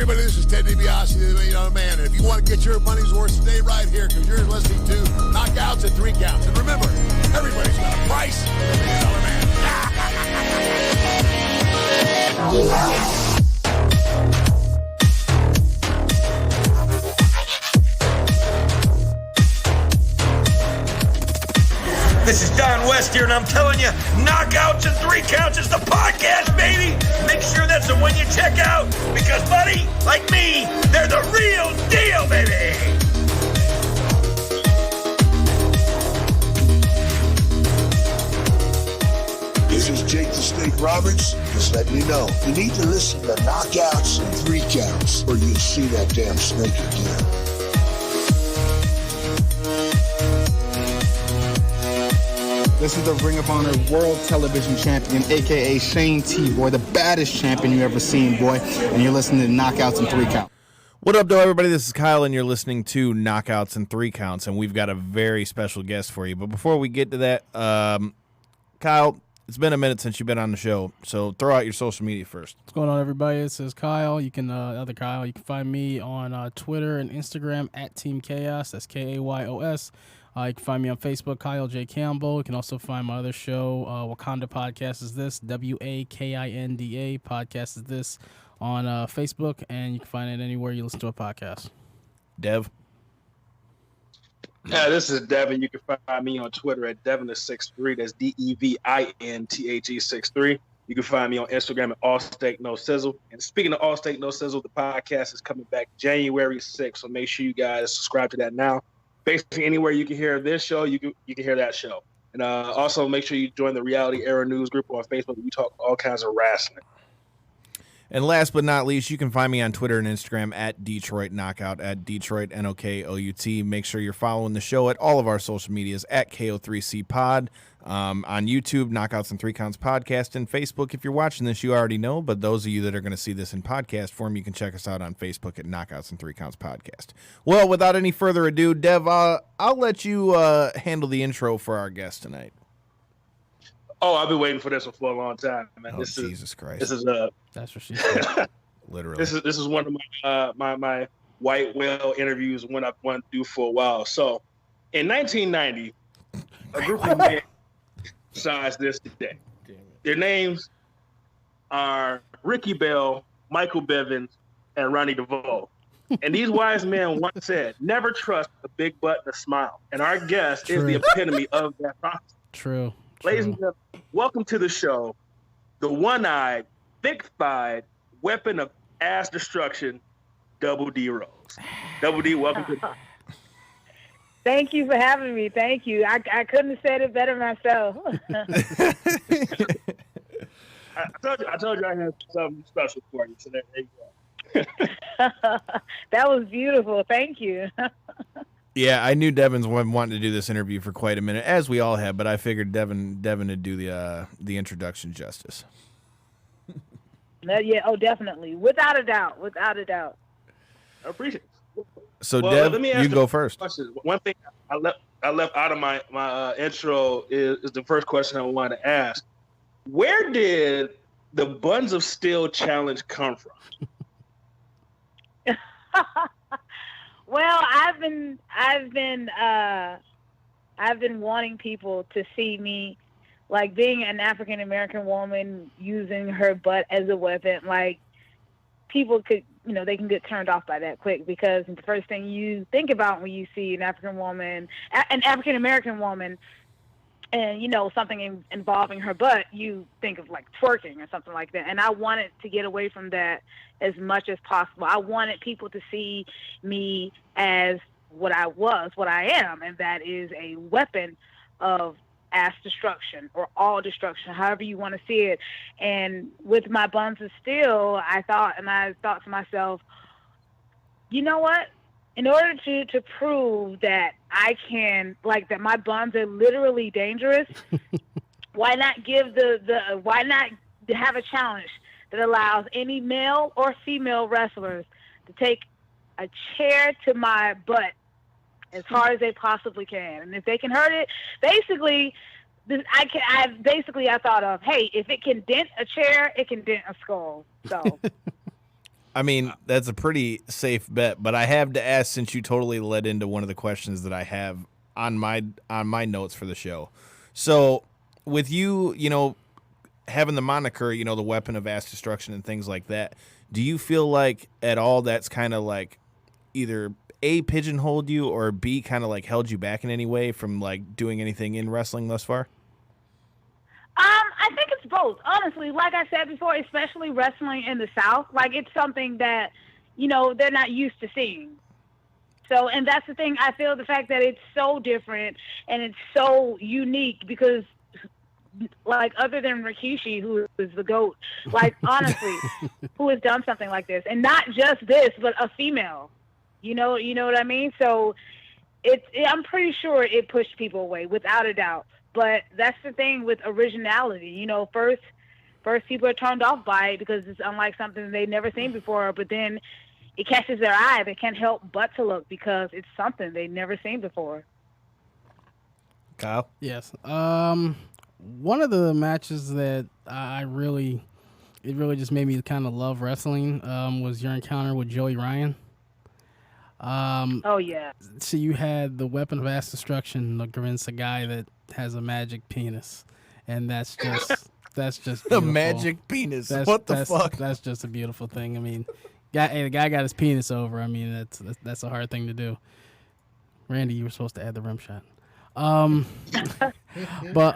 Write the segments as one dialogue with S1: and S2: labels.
S1: everybody, this is Ted DiBiase, the $1 Million Man. And if you want to get your money's worth, stay right here because you're listening to Knockouts and 3 Counts. And remember, everybody's got a price for the $1 Million Man.
S2: This is Don West here, and I'm telling you, Knockouts and 3 Counts is the podcast, baby! Make sure that's the one you check out, because, buddy, like me, they're the real deal, baby!
S3: This is Jake the Snake Roberts. Just letting you know, you need to listen to Knockouts and 3 Counts, or you'll see that damn snake again.
S4: This is the Ring of Honor World Television Champion, a.k.a. Shane T-Boy, the baddest champion you ever seen, boy. And you're listening to Knockouts and 3 Counts.
S5: What up, though, everybody? This is Kyle, and you're listening to Knockouts and 3 Counts, and we've got a very special guest for you. But before we get to that, Kyle, it's been a minute since you've been on the show, so throw out your social media first.
S6: What's going on, everybody? This is Kyle. You can other Kyle. You can find me on Twitter and Instagram at Team Chaos. That's K-A-Y-O-S. You can find me on Facebook, Kyle J. Campbell. You can also find my other show, Wakanda Podcast is This, W-A-K-I-N-D-A Podcast is This on Facebook, and you can find it anywhere you listen to a podcast.
S5: Dev?
S7: Yeah, this is Devin. You can find me on Twitter at Devin63. That's D-E-V-I-N-T-H-E 63. You can find me on Instagram at All Steak No Sizzle. And speaking of All Steak No Sizzle, the podcast is coming back January 6th, so make sure you guys subscribe to that now. Basically, anywhere you can hear this show, you can hear that show. And also make sure you join the Reality Era News group on Facebook. We talk all kinds of wrestling.
S5: And last but not least, you can find me on Twitter and Instagram at Detroit Knockout, at Detroit N-O-K-O-U-T. Make sure you're following the show at all of our social medias at KO3C Pod. On YouTube, Knockouts and 3 Counts Podcast, and Facebook. If you're watching this, you already know, but those of you that are going to see this in podcast form, you can check us out on Facebook at Knockouts and 3 Counts Podcast. Well, without any further ado, Dev, I'll let you handle the intro for our guest tonight.
S7: Oh, I've been waiting for this one for a long time, man.
S5: Oh, Jesus Christ.
S7: This is
S6: That's what she said.
S5: Literally.
S7: This is one of my white whale interviews, one I've wanted to do for a while. So, in 1990, a group of men besides this today. Their names are Ricky Bell, Michael Bivens, and Ronnie DeVoe. And these wise men once said, never trust a big butt and a smile. And our guest is the epitome of that process.
S6: True.
S7: Ladies and gentlemen, welcome to the show, the one-eyed, thick-thighed weapon of ass destruction, Double D Rose. Double D, welcome to the
S8: Thank you for having me. Thank you. I couldn't have said it better myself.
S7: I told you I had something special for you. So there you go.
S8: That was beautiful. Thank you.
S5: Yeah, I knew Devin's wanting to do this interview for quite a minute, as we all have, but I figured Devin would do the introduction justice.
S8: Yeah, oh, definitely. Without a doubt. Without a doubt.
S7: I appreciate it.
S5: So,
S7: Well,
S5: Dev,
S7: you
S5: go first.
S7: One thing I left out of my intro is the first question I wanted to ask. Where did the Buns of Steel challenge come from?
S8: Well, I've been wanting people to see me, like, being an African American woman using her butt as a weapon. Like, people could, they can get turned off by that quick, because the first thing you think about when you see an African American woman, and something involving her butt, you think of like twerking or something like that. And I wanted to get away from that as much as possible. I wanted people to see me as what I am, and that is a weapon of ass destruction or all destruction, however you want to see it. And with my Buns of Steel, I thought to myself, you know what? In order to prove that I can, like, that my buns are literally dangerous, why not why not have a challenge that allows any male or female wrestlers to take a chair to my butt as hard as they possibly can, and if they can hurt it, basically, I thought of, hey, if it can dent a chair, it can dent a skull. So.
S5: I mean, that's a pretty safe bet, but I have to ask, since you totally led into one of the questions that I have on my notes for the show. So, with you, having the moniker, the weapon of mass destruction and things like that, do you feel like at all that's kind of like either A, pigeonholed you, or B, kind of like held you back in any way from like doing anything in wrestling thus far?
S8: I think it's both. Honestly, like I said before, especially wrestling in the South, like it's something that, they're not used to seeing. So, and that's the thing. I feel the fact that it's so different and it's so unique because, like, other than Rikishi, who is the GOAT, like, honestly, who has done something like this, and not just this, but a female. You know what I mean? So, I'm pretty sure it pushed people away, without a doubt. But that's the thing with originality. First people are turned off by it because it's unlike something they've never seen before. But then it catches their eye. They can't help but to look because it's something they've never seen before.
S5: Kyle?
S6: Yes. One of the matches that it really just made me kind of love wrestling was your encounter with Joey Ryan.
S8: Oh yeah.
S6: So you had the weapon of mass destruction against a guy that has a magic penis, and that's just beautiful.
S5: A magic penis. What the fuck?
S6: That's just a beautiful thing. I mean, the guy got his penis over. I mean, that's a hard thing to do. Randy, you were supposed to add the rim shot. But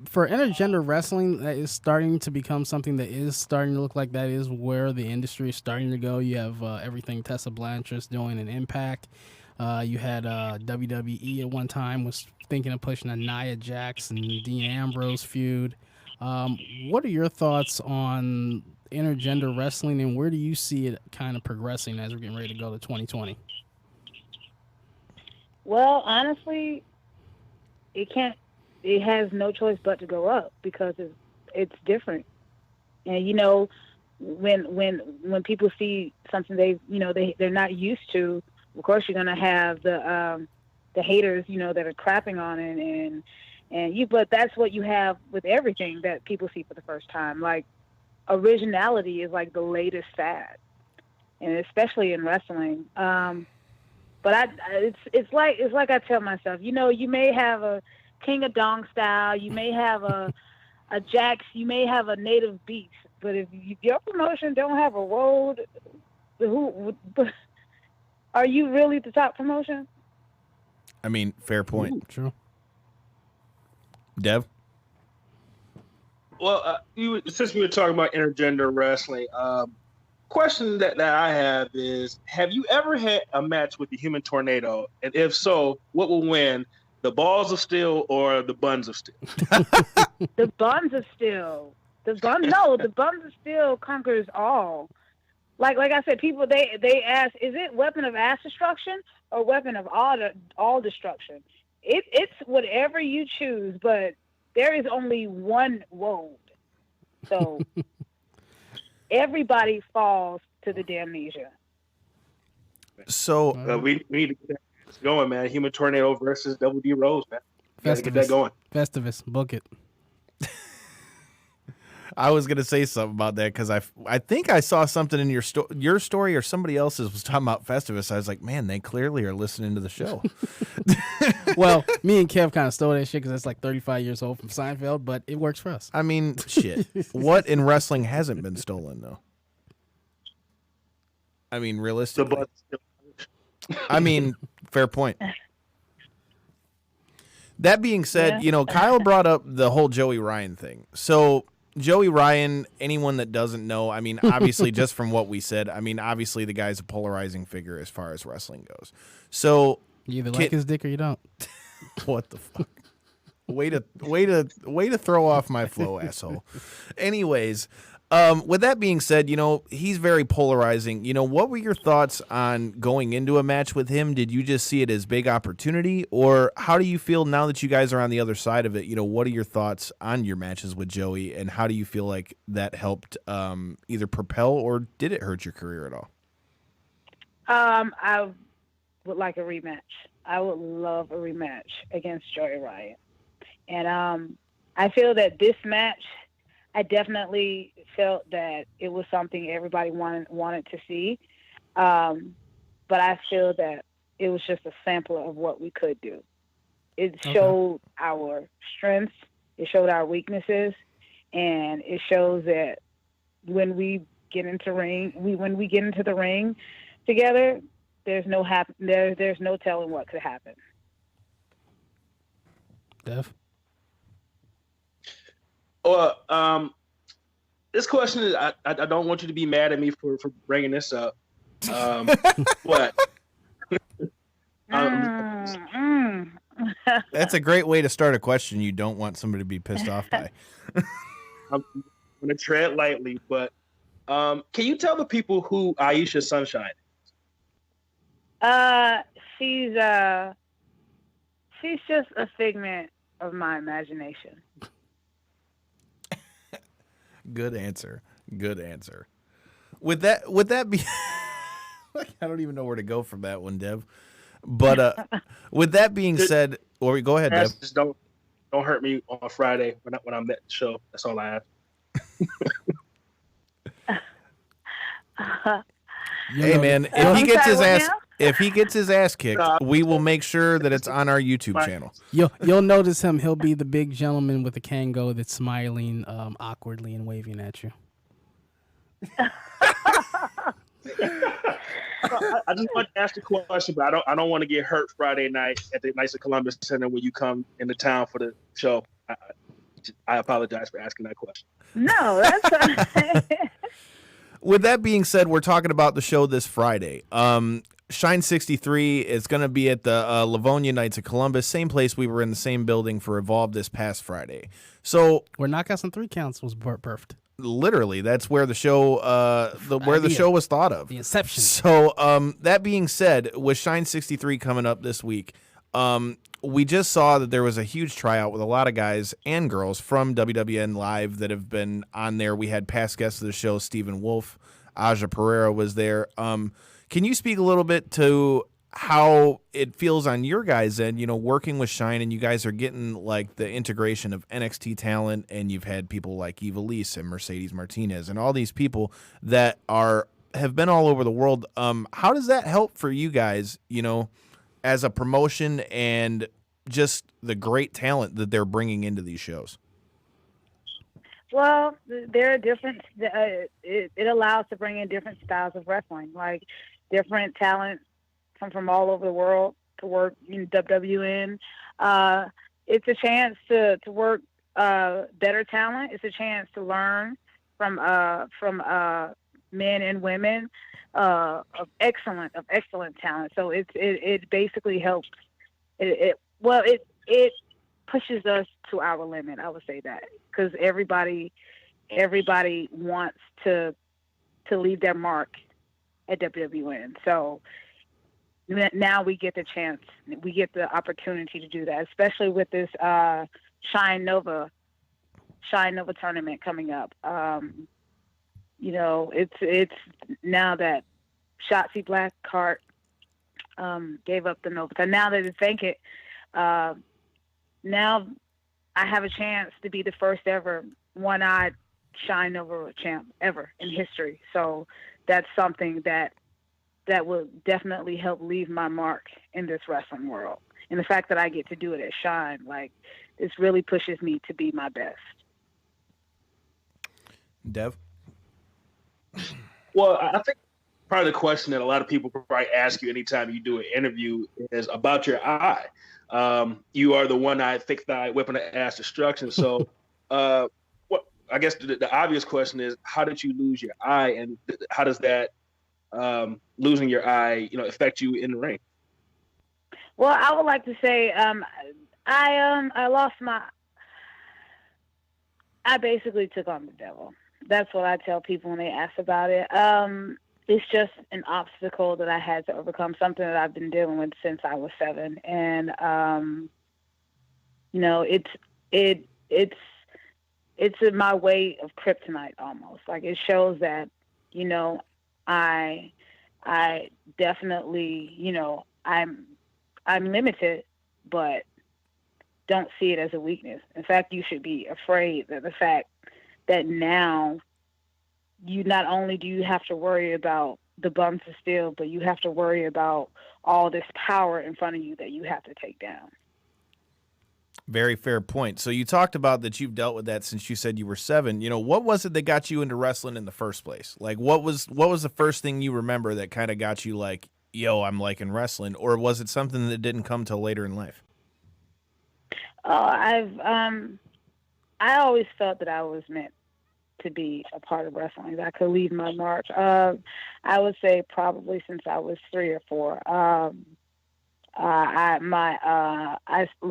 S6: for intergender wrestling, that is starting to become something that is starting to look like that is where the industry is starting to go. You have everything Tessa Blanchard's doing in Impact. You had WWE at one time was thinking of pushing a Nia Jax and Dean Ambrose feud. What are your thoughts on intergender wrestling, and where do you see it kind of progressing as we're getting ready to go to 2020?
S8: Well, honestly, it has no choice but to go up because it's different. And when people see something they're not used to, of course you're gonna have the haters, that are crapping on it but that's what you have with everything that people see for the first time. Like, originality is like the latest fad, and especially in wrestling. But it's like I tell myself, you may have a King of Dong style, you may have a Jax, you may have a Native Beast, but if your promotion don't have a WOAD, are you really the top promotion?
S5: I mean, fair point.
S6: Ooh, true.
S5: Dev?
S7: Well, since we were talking about intergender wrestling, question that I have is, have you ever had a match with the Human Tornado? And if so, what will win, the balls of steel or the buns of steel?
S8: The buns of steel. The buns of steel conquers all. Like I said, people they ask, is it weapon of mass destruction or weapon of all destruction? It's whatever you choose, but there is only one WOAD. So everybody falls to the damnesia.
S5: So
S7: we need to get that going, man. Human Tornado versus Double D Rose, man. Gotta get that going.
S6: Festivus, book it.
S5: I was gonna say something about that because I think I saw something in your story or somebody else's was talking about Festivus. I was like, man, they clearly are listening to the show.
S6: Well, me and Kev kind of stole that shit because it's like 35 years old from Seinfeld, but it works for us.
S5: I mean, shit. What in wrestling hasn't been stolen though? I mean, realistically. I mean, fair point. That being said, Kyle brought up the whole Joey Ryan thing. So Joey Ryan, anyone that doesn't know, I mean, obviously, just from what we said, I mean, obviously, the guy's a polarizing figure as far as wrestling goes. So
S6: you either like his dick or you don't.
S5: What the fuck? Way to throw off my flow, asshole. Anyways, with that being said, he's very polarizing. What were your thoughts on going into a match with him? Did you just see it as big opportunity, or how do you feel now that you guys are on the other side of it? What are your thoughts on your matches with Joey, and how do you feel like that helped either propel or did it hurt your career at all?
S8: I would like a rematch. I would love a rematch against Joey Ryan. And I feel that this match, I definitely felt that it was something everybody wanted to see. But I feel that it was just a sampler of what we could do. It showed our strengths, it showed our weaknesses, and it shows that when we get into the ring together, there's no there's no telling what could happen.
S6: Dev?
S7: Well, this question is I don't want you to be mad at me for bringing this up. But
S5: That's a great way to start a question you don't want somebody to be pissed off by.
S7: I'm going to tread lightly, but can you tell the people who Aisha Sunshine
S8: is? She's just a figment of my imagination.
S5: Good answer. Would that be? I don't even know where to go from that one, Dev. But with that being said, or go ahead, Dev.
S7: Just don't hurt me on Friday when I'm at the show. That's all I ask.
S5: Hey man, if he gets his ass kicked, we will make sure that it's on our YouTube channel.
S6: You'll notice him. He'll be the big gentleman with the Kango that's smiling awkwardly and waving at you.
S7: I just want to ask the question, but I don't want to get hurt Friday night at the Knights of Columbus Center when you come into town for the show. I apologize for asking that question.
S8: No, that's
S5: With that being said, we're talking about the show this Friday. Shine 63 is going to be at the Livonia Knights of Columbus, same place we were in the same building for Evolve this past Friday. So
S6: where Knockouts and 3 Counts was birthed.
S5: Literally, that's where the show the show was thought of.
S6: The inception.
S5: So that being said, with Shine 63 coming up this week, we just saw that there was a huge tryout with a lot of guys and girls from WWN Live that have been on there. We had past guests of the show, Stephen Wolf, Aja Pereira was there. Can you speak a little bit to how it feels on your guys' end, working with Shine, and you guys are getting like the integration of NXT talent, and you've had people like Eva Lise and Mercedes Martinez and all these people that have been all over the world. How does that help for you guys, as a promotion and just the great talent that they're bringing into these shows?
S8: Well, there are different. It allows to bring in different styles of wrestling, like different talent come from all over the world to work in WWN. It's a chance to work better talent. It's a chance to learn from men and women of excellent talent. So it basically helps. It pushes us to our limit. I would say that, because everybody wants to leave their mark at WWN. So now we get the chance, we get the opportunity to do that, especially with this Shine Nova tournament coming up. It's now that Shotzi Blackheart gave up the Nova. So now that it's vacant, now I have a chance to be the first ever one-eyed Shine Nova champ ever in history. So that's something that will definitely help leave my mark in this wrestling world. And the fact that I get to do it at Shine, this really pushes me to be my best.
S5: Dev?
S7: Well, I think part of the question that a lot of people probably ask you anytime you do an interview is about your eye. You are the one-eyed, thick-thighed, whipping-the-ass destruction. So I guess the obvious question is, how did you lose your eye, and how does that losing your eye, affect you in the ring?
S8: Well, I would like to say I lost I basically took on the devil. That's what I tell people when they ask about it. It's just an obstacle that I had to overcome, something that I've been dealing with since I was 7. And, it's my way of kryptonite almost. Like, it shows that, I definitely, I'm limited, but don't see it as a weakness. In fact, you should be afraid that the fact that now you not only do you have to worry about the buns of steel, but you have to worry about all this power in front of you that you have to take down.
S5: Very fair point. So you talked about that you've dealt with that since you said you were 7. What was it that got you into wrestling in the first place? Like, what was the first thing you remember that kind of got you like, yo, I'm liking wrestling? Or was it something that didn't come till later in life?
S8: I always felt that I was meant to be a part of wrestling. That I could leave my mark. I would say probably since I was 3 or 4.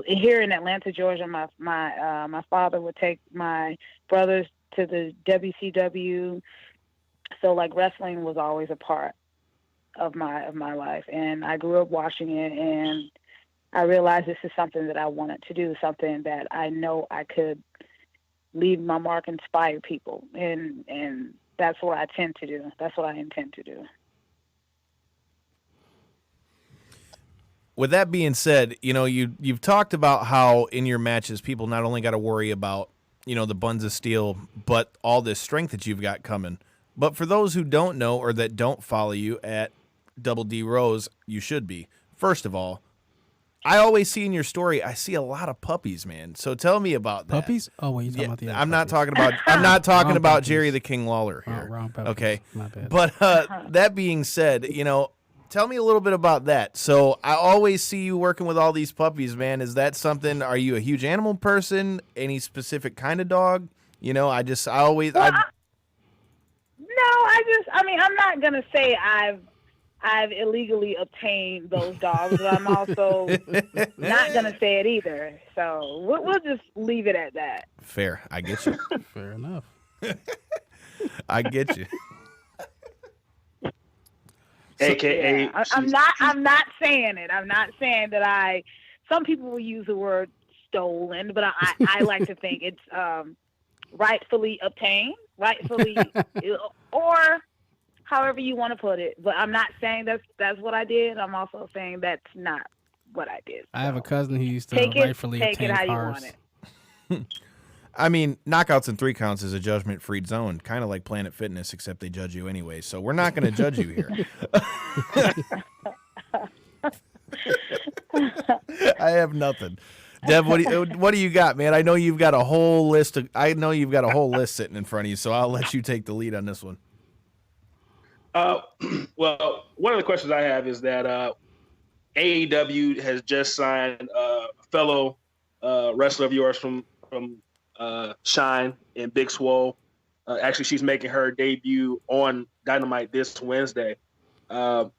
S8: Here in Atlanta, Georgia, my father would take my brothers to the WCW. So like wrestling was always a part of my life, and I grew up watching it, and I realized this is something that I wanted to do, something that I know I could leave my mark, inspire people, and that's what I tend to do. That's what I intend to do.
S5: With that being said, you've talked about how in your matches people not only got to worry about, the buns of steel, but all this strength that you've got coming. But for those who don't know or that don't follow you at Double D Rose, you should be. First of all, I always see in your story, I see a lot of puppies, man. So tell me about that.
S6: Puppies? Oh, wait, you talking about the other
S5: I'm not
S6: puppies.
S5: talking about
S6: puppies.
S5: Jerry the King Lawler here.
S6: Wrong puppies.
S5: Okay.
S6: My bad.
S5: But that being said, tell me a little bit about that. So I always see you working with all these puppies, man. Is that something? Are you a huge animal person? Any specific kind of dog?
S8: I'm not gonna say I've illegally obtained those dogs, but I'm also not gonna say it either. So we'll just leave it at that.
S5: Fair, I get you.
S6: Fair enough.
S5: I get you.
S7: AKA,
S8: yeah, I'm not saying it. I'm not saying that some people will use the word stolen, but I like to think it's rightfully obtained, or however you want to put it. But I'm not saying that's what I did. I'm also saying that's not what I did.
S6: I have a cousin who used to rightfully
S8: take
S6: obtain
S8: it how
S6: cars.
S8: you want it.
S5: I mean, knockouts and 3 counts is a judgment-free zone, kind of like Planet Fitness, except they judge you anyway. So we're not going to judge you here. I have nothing. Dev, what do you got, man? I know you've got a whole list sitting in front of you, so I'll let you take the lead on this one.
S7: Well, one of the questions I have is that AEW has just signed a fellow wrestler of yours from Shine and Big Swole. Actually, she's making her debut on Dynamite this Wednesday. So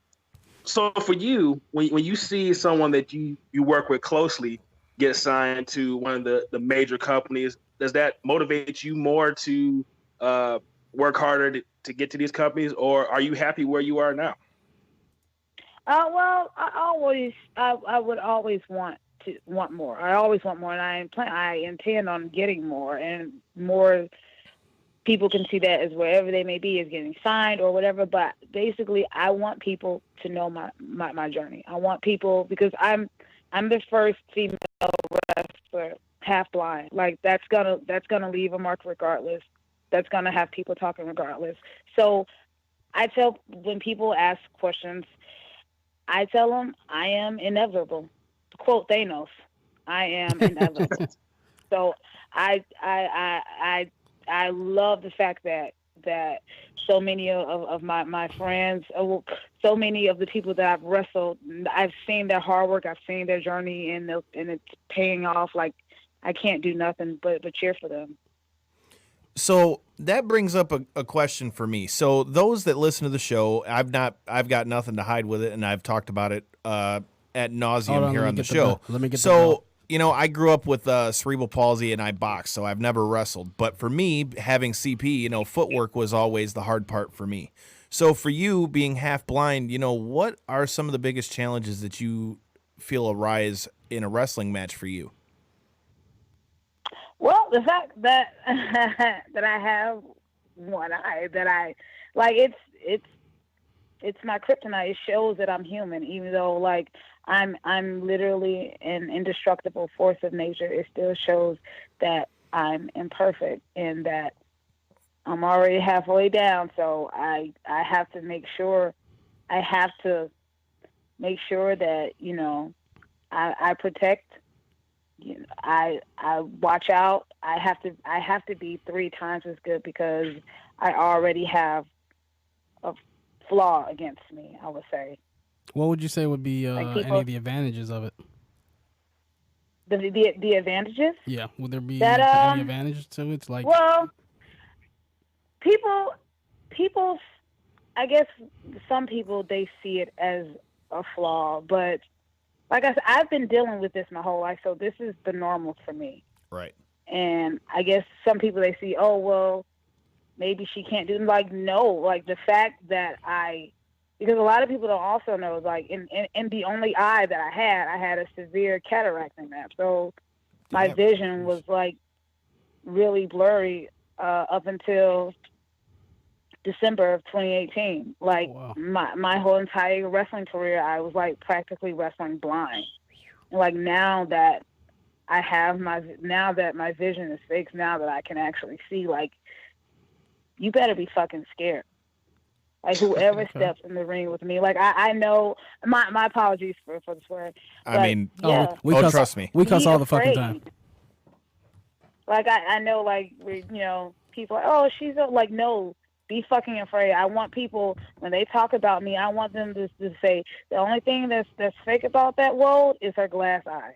S7: for you, when you see someone that you work with closely get signed to one of the major companies, does that motivate you more to work harder to get to these companies, or are you happy where you are now?
S8: Well, I would always want more. I always want more, and I intend on getting more, and more people can see that as wherever they may be is getting signed or whatever. But basically, I want people to know my journey. I want people, because I'm the first female wrestler half blind. Like that's gonna leave a mark regardless. That's gonna have people talking regardless. So I tell, when people ask questions, I tell them I am inevitable. Quote Thanos, I am inevitable. So I love the fact that so many of my friends, so many of the people that I've wrestled, I've seen their hard work, I've seen their journey, and it's paying off. Like I can't do nothing but cheer for them.
S5: So that brings up a question for me. So those that listen to the show, I've got nothing to hide with it, and I've talked about it at nauseum here on the show.
S6: Let me get
S5: so I grew up with cerebral palsy and I boxed, so I've never wrestled. But for me, having CP, footwork was always the hard part for me. So for you being half blind, what are some of the biggest challenges that you feel arise in a wrestling match for you?
S8: Well, the fact that that I have one eye, that I like, it's my kryptonite. It shows that I'm human, even though like I'm literally an indestructible force of nature. It still shows that I'm imperfect and that I'm already halfway down, so I have to make sure that, you know, I protect, you know, I watch out. I have to be 3 times as good because I already have a flaw against me, I would say.
S6: What would you say would be
S8: Like people,
S6: any of the advantages of it?
S8: the advantages?
S6: Yeah, would there be
S8: That
S6: any advantages to it? Like,
S8: well, people, I guess some people, they see it as a flaw, but like I said, I've been dealing with this my whole life, so this is the normal for me.
S5: Right.
S8: And I guess some people, they see, oh, well, maybe she can't do it. Like, no, like the fact that because a lot of people don't also know, like in the only eye that I had a severe cataract in that. So my vision was like really blurry up until December of 2018. Like,
S6: wow.
S8: my whole entire wrestling career, I was like practically wrestling blind. And like now that my vision is fixed, now that I can actually see, like, you better be fucking scared. Like, whoever steps in the ring with me, like, I know, my apologies for the swearing.
S5: I mean,
S8: yeah,
S5: trust me.
S6: We cuss all the fucking time.
S8: Like, I know, like, you know, people are, oh, she's like, no, be fucking afraid. I want people, when they talk about me, I want them to say, the only thing that's fake about that WOAD is her glass eye.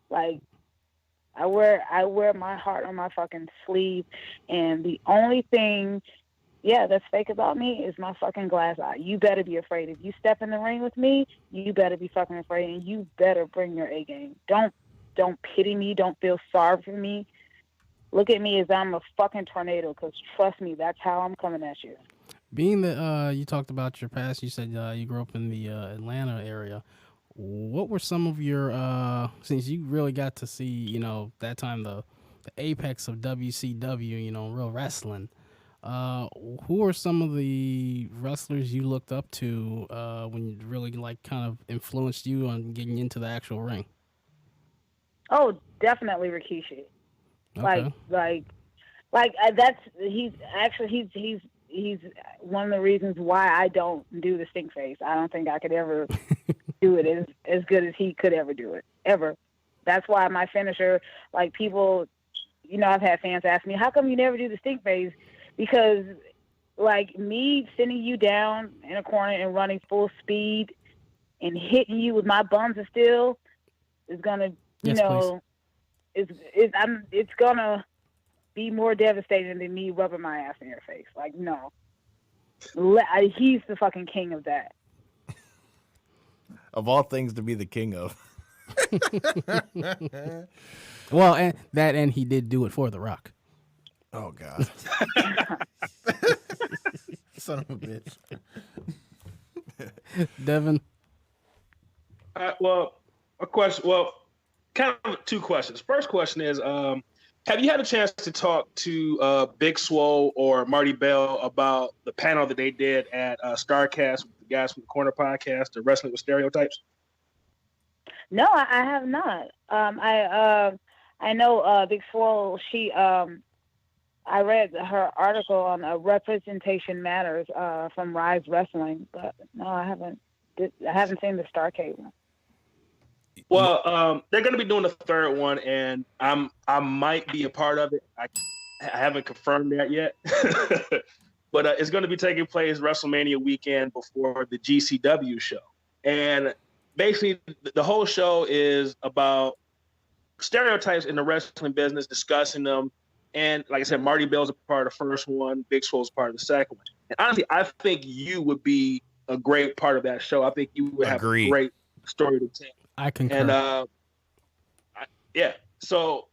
S8: Like, I wear my heart on my fucking sleeve, and the only thing, that's fake about me is my fucking glass eye. You better be afraid. If you step in the ring with me, you better be fucking afraid, and you better bring your A game. Don't pity me. Don't feel sorry for me. Look at me as I'm a fucking tornado, because trust me, that's how I'm coming at you.
S6: Being that you talked about your past, you said you grew up in the Atlanta area. What were some of your, since you really got to see, you know, that time the apex of WCW, you know, real wrestling, who are some of the wrestlers you looked up to when you really, like, kind of influenced you on getting into the actual ring?
S8: Oh, definitely Rikishi.
S6: Okay.
S8: He's one of the reasons why I don't do the stink face. I don't think I could ever do it as good as he could ever do it, ever. That's why my finisher, like, people, you know, I've had fans ask me, how come you never do the stink face? Because, like, me sending you down in a corner and running full speed and hitting you with my buns of steel is gonna, you know, it's gonna be more devastating than me rubbing my ass in your face. Like, no. He's the fucking king of that.
S5: Of all things to be the king of.
S6: Well, and he did do it for The Rock.
S5: Oh, God. Son of a bitch.
S6: Devin?
S7: Well, kind of 2 questions. First question is, have you had a chance to talk to Big Swole or Marty Bell about the panel that they did at StarCast with the guys from the Corner Podcast, the Wrestling with Stereotypes?
S8: No, I have not. I know Big Swole. She, I read her article on Representation Matters from Rise Wrestling, but no, I haven't seen the Starcade one.
S7: Well, they're going to be doing the 3rd one, and I might be a part of it. I haven't confirmed that yet, but it's going to be taking place WrestleMania weekend before the GCW show. And basically, the whole show is about stereotypes in the wrestling business, discussing them. And like I said, Marty Bell's a part of the first one, Big Swole's a part of the second one. And honestly, I think you would be a great part of that show. I think you would have a great story to tell.
S6: I concur.
S7: And so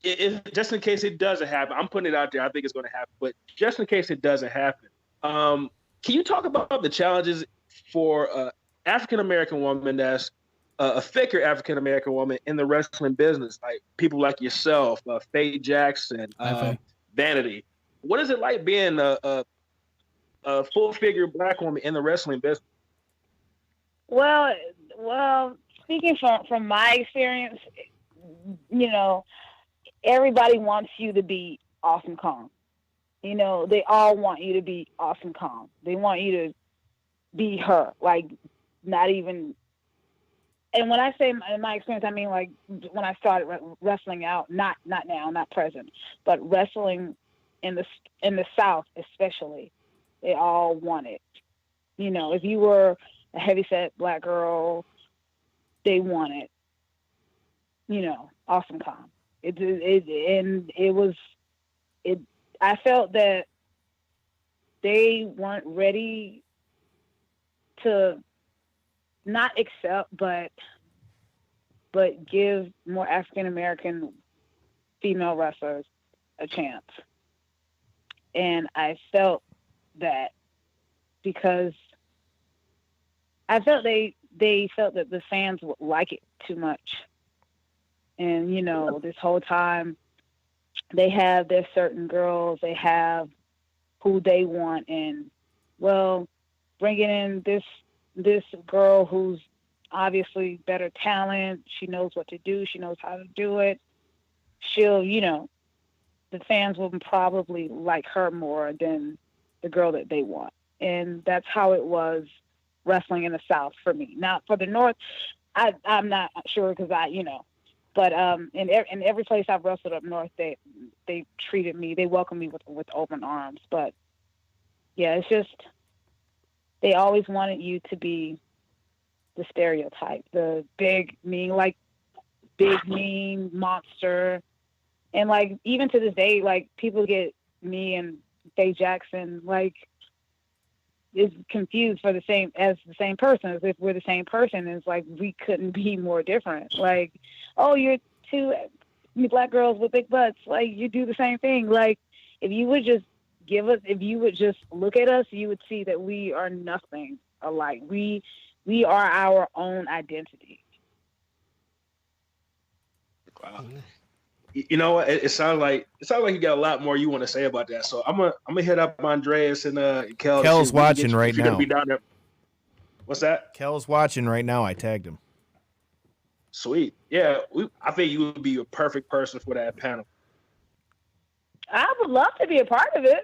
S7: just in case it doesn't happen, I'm putting it out there. I think it's going to happen, but just in case it doesn't happen, can you talk about the challenges for African American woman that's a thicker African American woman in the wrestling business, like people like yourself, Faye Jackson, Vanity? What is it like being a full figure Black woman in the wrestling business?
S8: Well, speaking from my experience, you know, everybody wants you to be Awesome Kong. You know, they all want you to be awesome calm. They want you to be her, like not even. And when I say in my experience, I mean like when I started wrestling out, not now, not present, but wrestling in the South especially, they all want it. You know, if you were a heavyset black girl, they want it. You know, awesome calm. I felt that they weren't ready to not accept, but give more African American female wrestlers a chance. And I felt that because I felt they felt that the fans would like it too much. And, you know, this whole time they have their certain girls, they have who they want, and, well, bringing in this girl who's obviously better talent, she knows what to do, she knows how to do it, she'll, you know, the fans will probably like her more than the girl that they want. And that's how it was wrestling in the South for me. Now, for the North, I'm not sure because but in every place I've wrestled up north, they treated me, they welcomed me with open arms. But yeah, it's just they always wanted you to be the stereotype, the big mean monster. And like even to this day, like people get me and Faye Jackson like is confused for the same person, as if we're the same person. And it's like we couldn't be more different. Like, oh, you're two black girls with big butts. Like you do the same thing. Like if you would just look at us, you would see that we are nothing alike. We are our own identity.
S7: Wow. You know what? It sounds like you got a lot more you want to say about that. So I'm gonna hit up Andreas and Kel.
S5: Kel's watching right now.
S7: Be down there. What's that?
S5: Kel's watching right now. I tagged him.
S7: Sweet. Yeah, I think you would be a perfect person for that panel.
S8: I would love to be a part of it.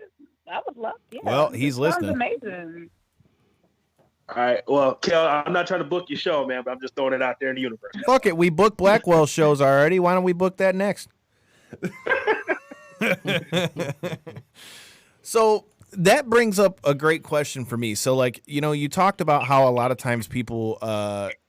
S8: I would love. Yeah.
S5: Well, he's listening.
S8: Amazing.
S7: All right. Well, Kel, I'm not trying to book your show, man, but I'm just throwing it out there in the universe.
S5: Fuck it. We booked Blackwell shows already. Why don't we book that next? So that brings up a great question for me. So, like, you know, you talked about how a lot of times people,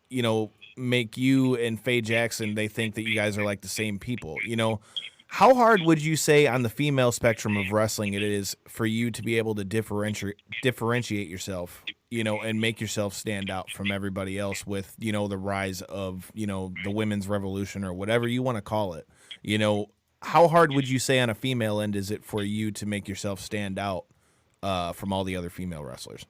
S5: you know, make you and Faye Jackson, they think that you guys are like the same people. You know, how hard would you say on the female spectrum of wrestling it is for you to be able to differentiate yourself, you know, and make yourself stand out from everybody else with, you know, the rise of, you know, the women's revolution or whatever you want to call it? You know, how hard would you say on a female end is it for you to make yourself stand out from all the other female wrestlers?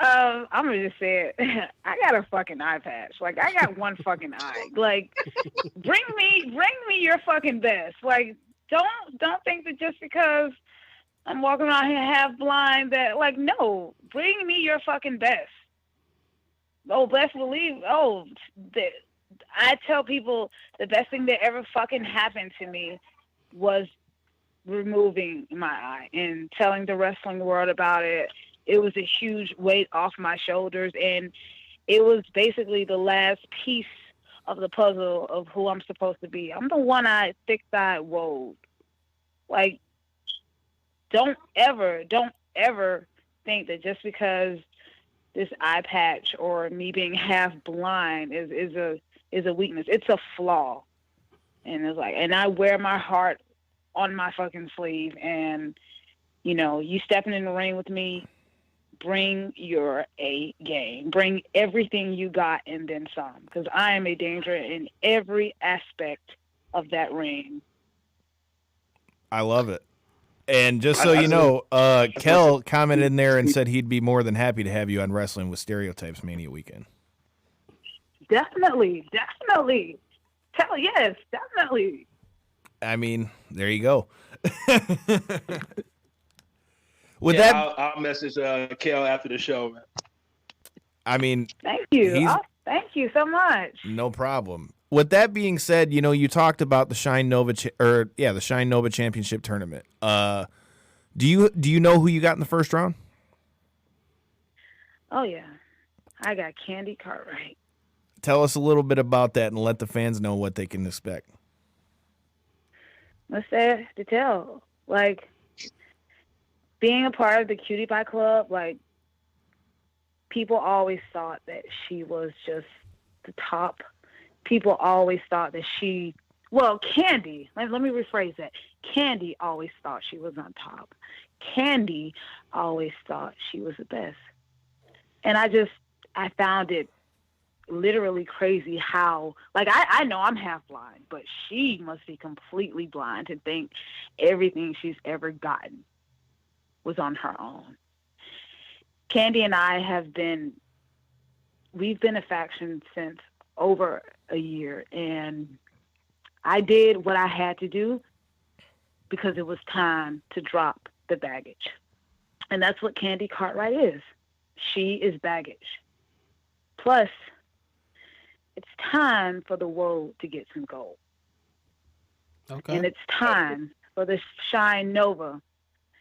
S8: I'm gonna just say it. I got a fucking eye patch. Like I got one fucking eye. Like bring me your fucking best. Like don't think that just because I'm walking around here half blind that like no, bring me your fucking best. Oh, best believe. Oh, I tell people the best thing that ever fucking happened to me was removing my eye and telling the wrestling world about it. It was a huge weight off my shoulders, and it was basically the last piece of the puzzle of who I'm supposed to be. I'm the one-eyed, thick-thighed WOAD. Like, don't ever think that just because this eye patch or me being half blind is a weakness. It's a flaw. And it's like, and I wear my heart on my fucking sleeve. And, you know, you stepping in the ring with me, bring your A game. Bring everything you got and then some. Because I am a danger in every aspect of that ring.
S5: I love it. And just so you know, Kel commented in there and said he'd be more than happy to have you on Wrestling with Stereotypes Mania weekend.
S8: Definitely. Yes, definitely.
S5: I mean, there you go.
S7: I'll message Kel after the show, man.
S5: I mean,
S8: thank you. Thank you so much.
S5: No problem. With that being said, you know, you talked about the Shine Nova Championship tournament. Do you know who you got in the first round?
S8: Oh yeah, I got Candy Cartwright.
S5: Tell us a little bit about that and let the fans know what they can expect.
S8: What's there to tell? Like, being a part of the Cutie Pie Club, like, people always thought that she was just the top. People always thought that Candy, let me rephrase that. Candy always thought she was on top. Candy always thought she was the best. And I found it literally crazy how, like, I know I'm half blind, but she must be completely blind to think everything she's ever gotten was on her own. Candy and I we've been a faction since over a year, and I did what I had to do because it was time to drop the baggage. And that's what Candy Cartwright is. She is baggage. Plus, it's time for the WOAD to get some gold.
S6: Okay.
S8: And it's time for the Shine Nova.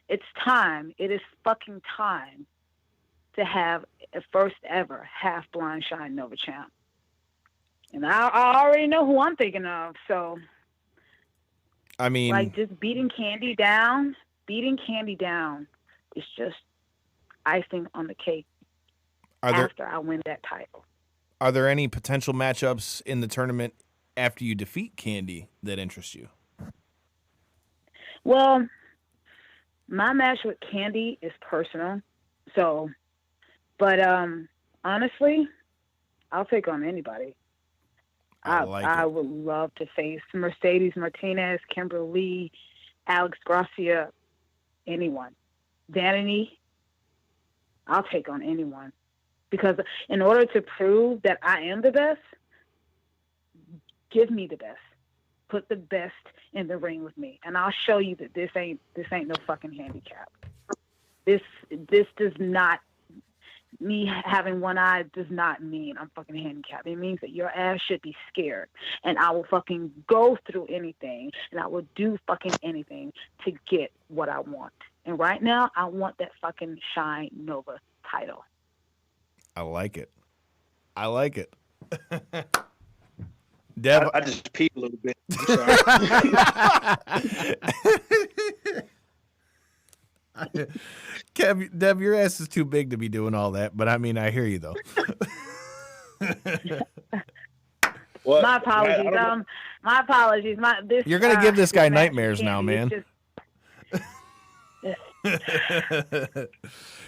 S8: It's time. It is fucking time to have a first ever half blind Shine Nova champ. And I already know who I'm thinking of. So,
S5: I mean,
S8: like, just beating Candy down is just icing on the cake after I win that title.
S5: Are there any potential matchups in the tournament after you defeat Candy that interest you?
S8: Well, my match with Candy is personal. So, but honestly, I'll take on anybody. I would love to face Mercedes Martinez, Kimberly, Alex Gracia, anyone. Vanity, I'll take on anyone. Because in order to prove that I am the best, give me the best. Put the best in the ring with me, and I'll show you that this ain't no fucking handicap. This does not, me having one eye does not mean I'm fucking handicapped. It means that your ass should be scared, and I will fucking go through anything, and I will do fucking anything to get what I want. And right now, I want that fucking Shine Nova title.
S5: I like it. Deb,
S7: I just peed a little bit. I'm sorry.
S5: Deb, your ass is too big to be doing all that, but I mean, I hear you though.
S7: What?
S8: My apologies. My apologies.
S5: You're gonna give this guy
S8: match
S5: nightmares now, man.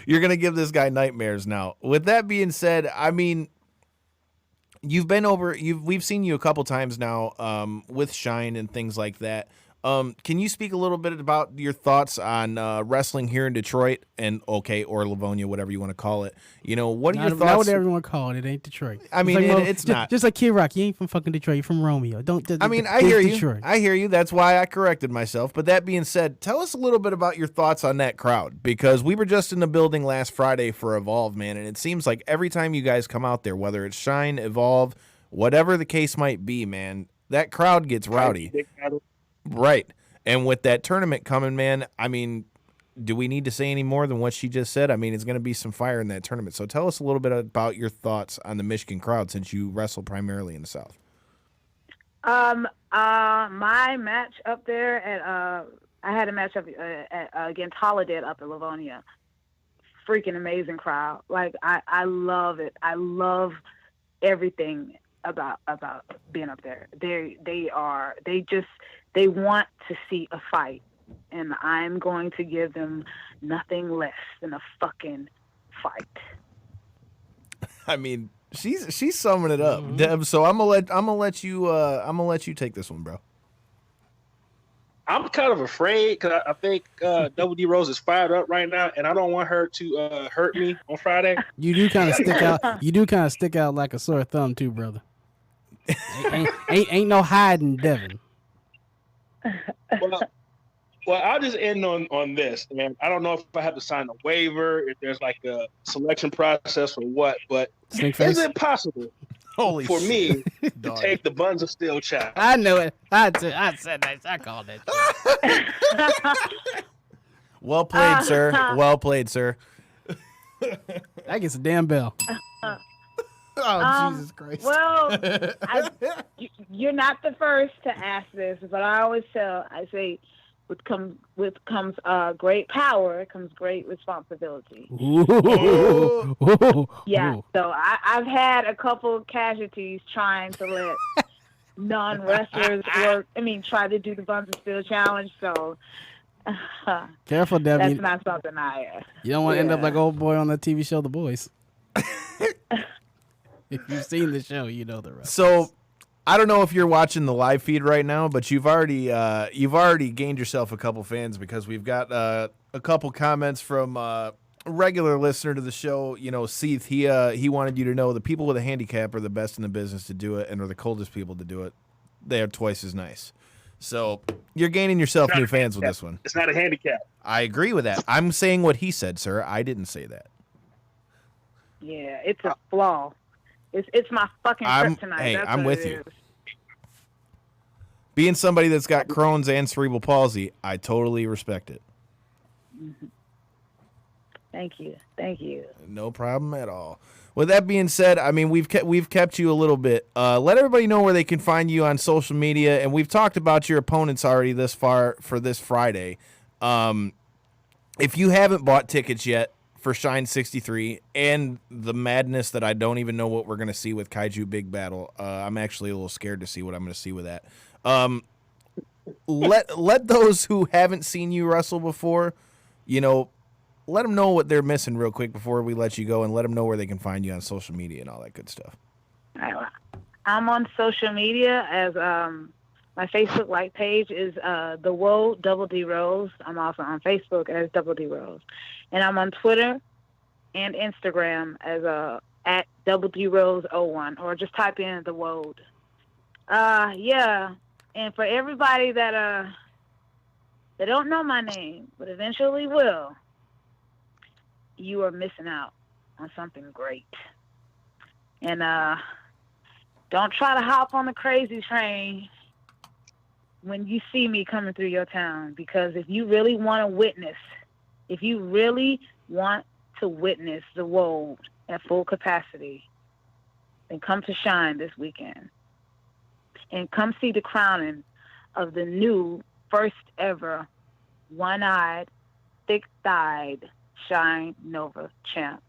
S5: You're gonna give this guy nightmares now. With that being said, I mean, we've seen you a couple times now with Shine and things like that. Can you speak a little bit about your thoughts on wrestling here in Detroit or Livonia, whatever you want to call it? You know, what are your thoughts?
S6: Not what everyone call it. It ain't Detroit.
S5: I mean, it's not.
S6: Just like Kid Rock, you ain't from fucking Detroit. You're from Romeo.
S5: I mean, I hear you.
S6: Detroit.
S5: I hear you. That's why I corrected myself. But that being said, tell us a little bit about your thoughts on that crowd, because we were just in the building last Friday for Evolve, man, and it seems like every time you guys come out there, whether it's Shine, Evolve, whatever the case might be, man, that crowd gets rowdy. Right. And with that tournament coming, man, I mean, do we need to say any more than what she just said? I mean, it's going to be some fire in that tournament. So tell us a little bit about your thoughts on the Michigan crowd, since you wrestle primarily in the South.
S8: My match up there I had a match up against Holiday up in Livonia. Freaking amazing crowd. Like, I love it. I love everything about being up there. They want to see a fight, and I'm going to give them nothing less than a fucking fight.
S5: I mean, she's summing it up, Deb. So I'm gonna let you take this one, bro.
S7: I'm kind of afraid because I think Double D Rose is fired up right now, and I don't want her to hurt me on Friday.
S6: You do kind of stick out. You do kind of stick out like a sore thumb too, brother. Ain't no hiding, Devin.
S7: Well, I'll just end on this, man. I don't know if I have to sign a waiver, if there's like a selection process or what, but is it possible for me to take the Buns of Steel child?
S6: I know it. I said that. I called it.
S5: Well played, sir. Well played, sir.
S6: That gets a damn bell.
S4: Jesus Christ.
S8: Well, you're not the first to ask this, but I say, with comes great power comes great responsibility.
S6: Ooh.
S8: Yeah,
S6: Ooh.
S8: so I've had a couple casualties trying to let non-wrestlers try to do the Buns of Steel challenge. So
S6: Careful, Debbie.
S8: that's not something
S6: You don't want to end up like old boy on that TV show, The Boys. If you've seen the show, you know the rest.
S5: So, I don't know if you're watching the live feed right now, but you've already gained yourself a couple fans because we've got a couple comments from a regular listener to the show. You know, Seeth, he wanted you to know the people with a handicap are the best in the business to do it and are the coldest people to do it. They are twice as nice. So you're gaining yourself new fans with this one.
S7: It's not a handicap.
S5: I agree with that. I'm saying what he said, sir. I didn't say that.
S8: Yeah, it's a flaw. It's my fucking kryptonite.
S5: Hey,
S8: That's
S5: I'm
S8: what
S5: with
S8: it
S5: you.
S8: is.
S5: Being somebody that's got Crohn's and cerebral palsy, I totally respect it.
S8: Mm-hmm. Thank you.
S5: No problem at all. With that being said, I mean we've kept you a little bit. Let everybody know where they can find you on social media, and we've talked about your opponents already this far for this Friday. If you haven't bought tickets yet for Shine 63 and the madness that I don't even know what we're gonna see with Kaiju Big Battle, I'm actually a little scared to see what I'm gonna see with that. Let those who haven't seen you wrestle before, let them know what they're missing real quick before we let you go, and let them know where they can find you on social media and all that good stuff.
S8: I'm on social media as my Facebook like page is the WOAD Double D Rose. I'm also on Facebook as Double D Rose, and I'm on Twitter and Instagram as at Double D Rose 01, or just type in the WOAD. Yeah, and for everybody that they don't know my name but eventually will, you are missing out on something great. And don't try to hop on the crazy train when you see me coming through your town, because if you really want to witness the WOAD at full capacity, then come to Shine this weekend. And come see the crowning of the new first ever one-eyed, thick-thighed Shine Nova champ.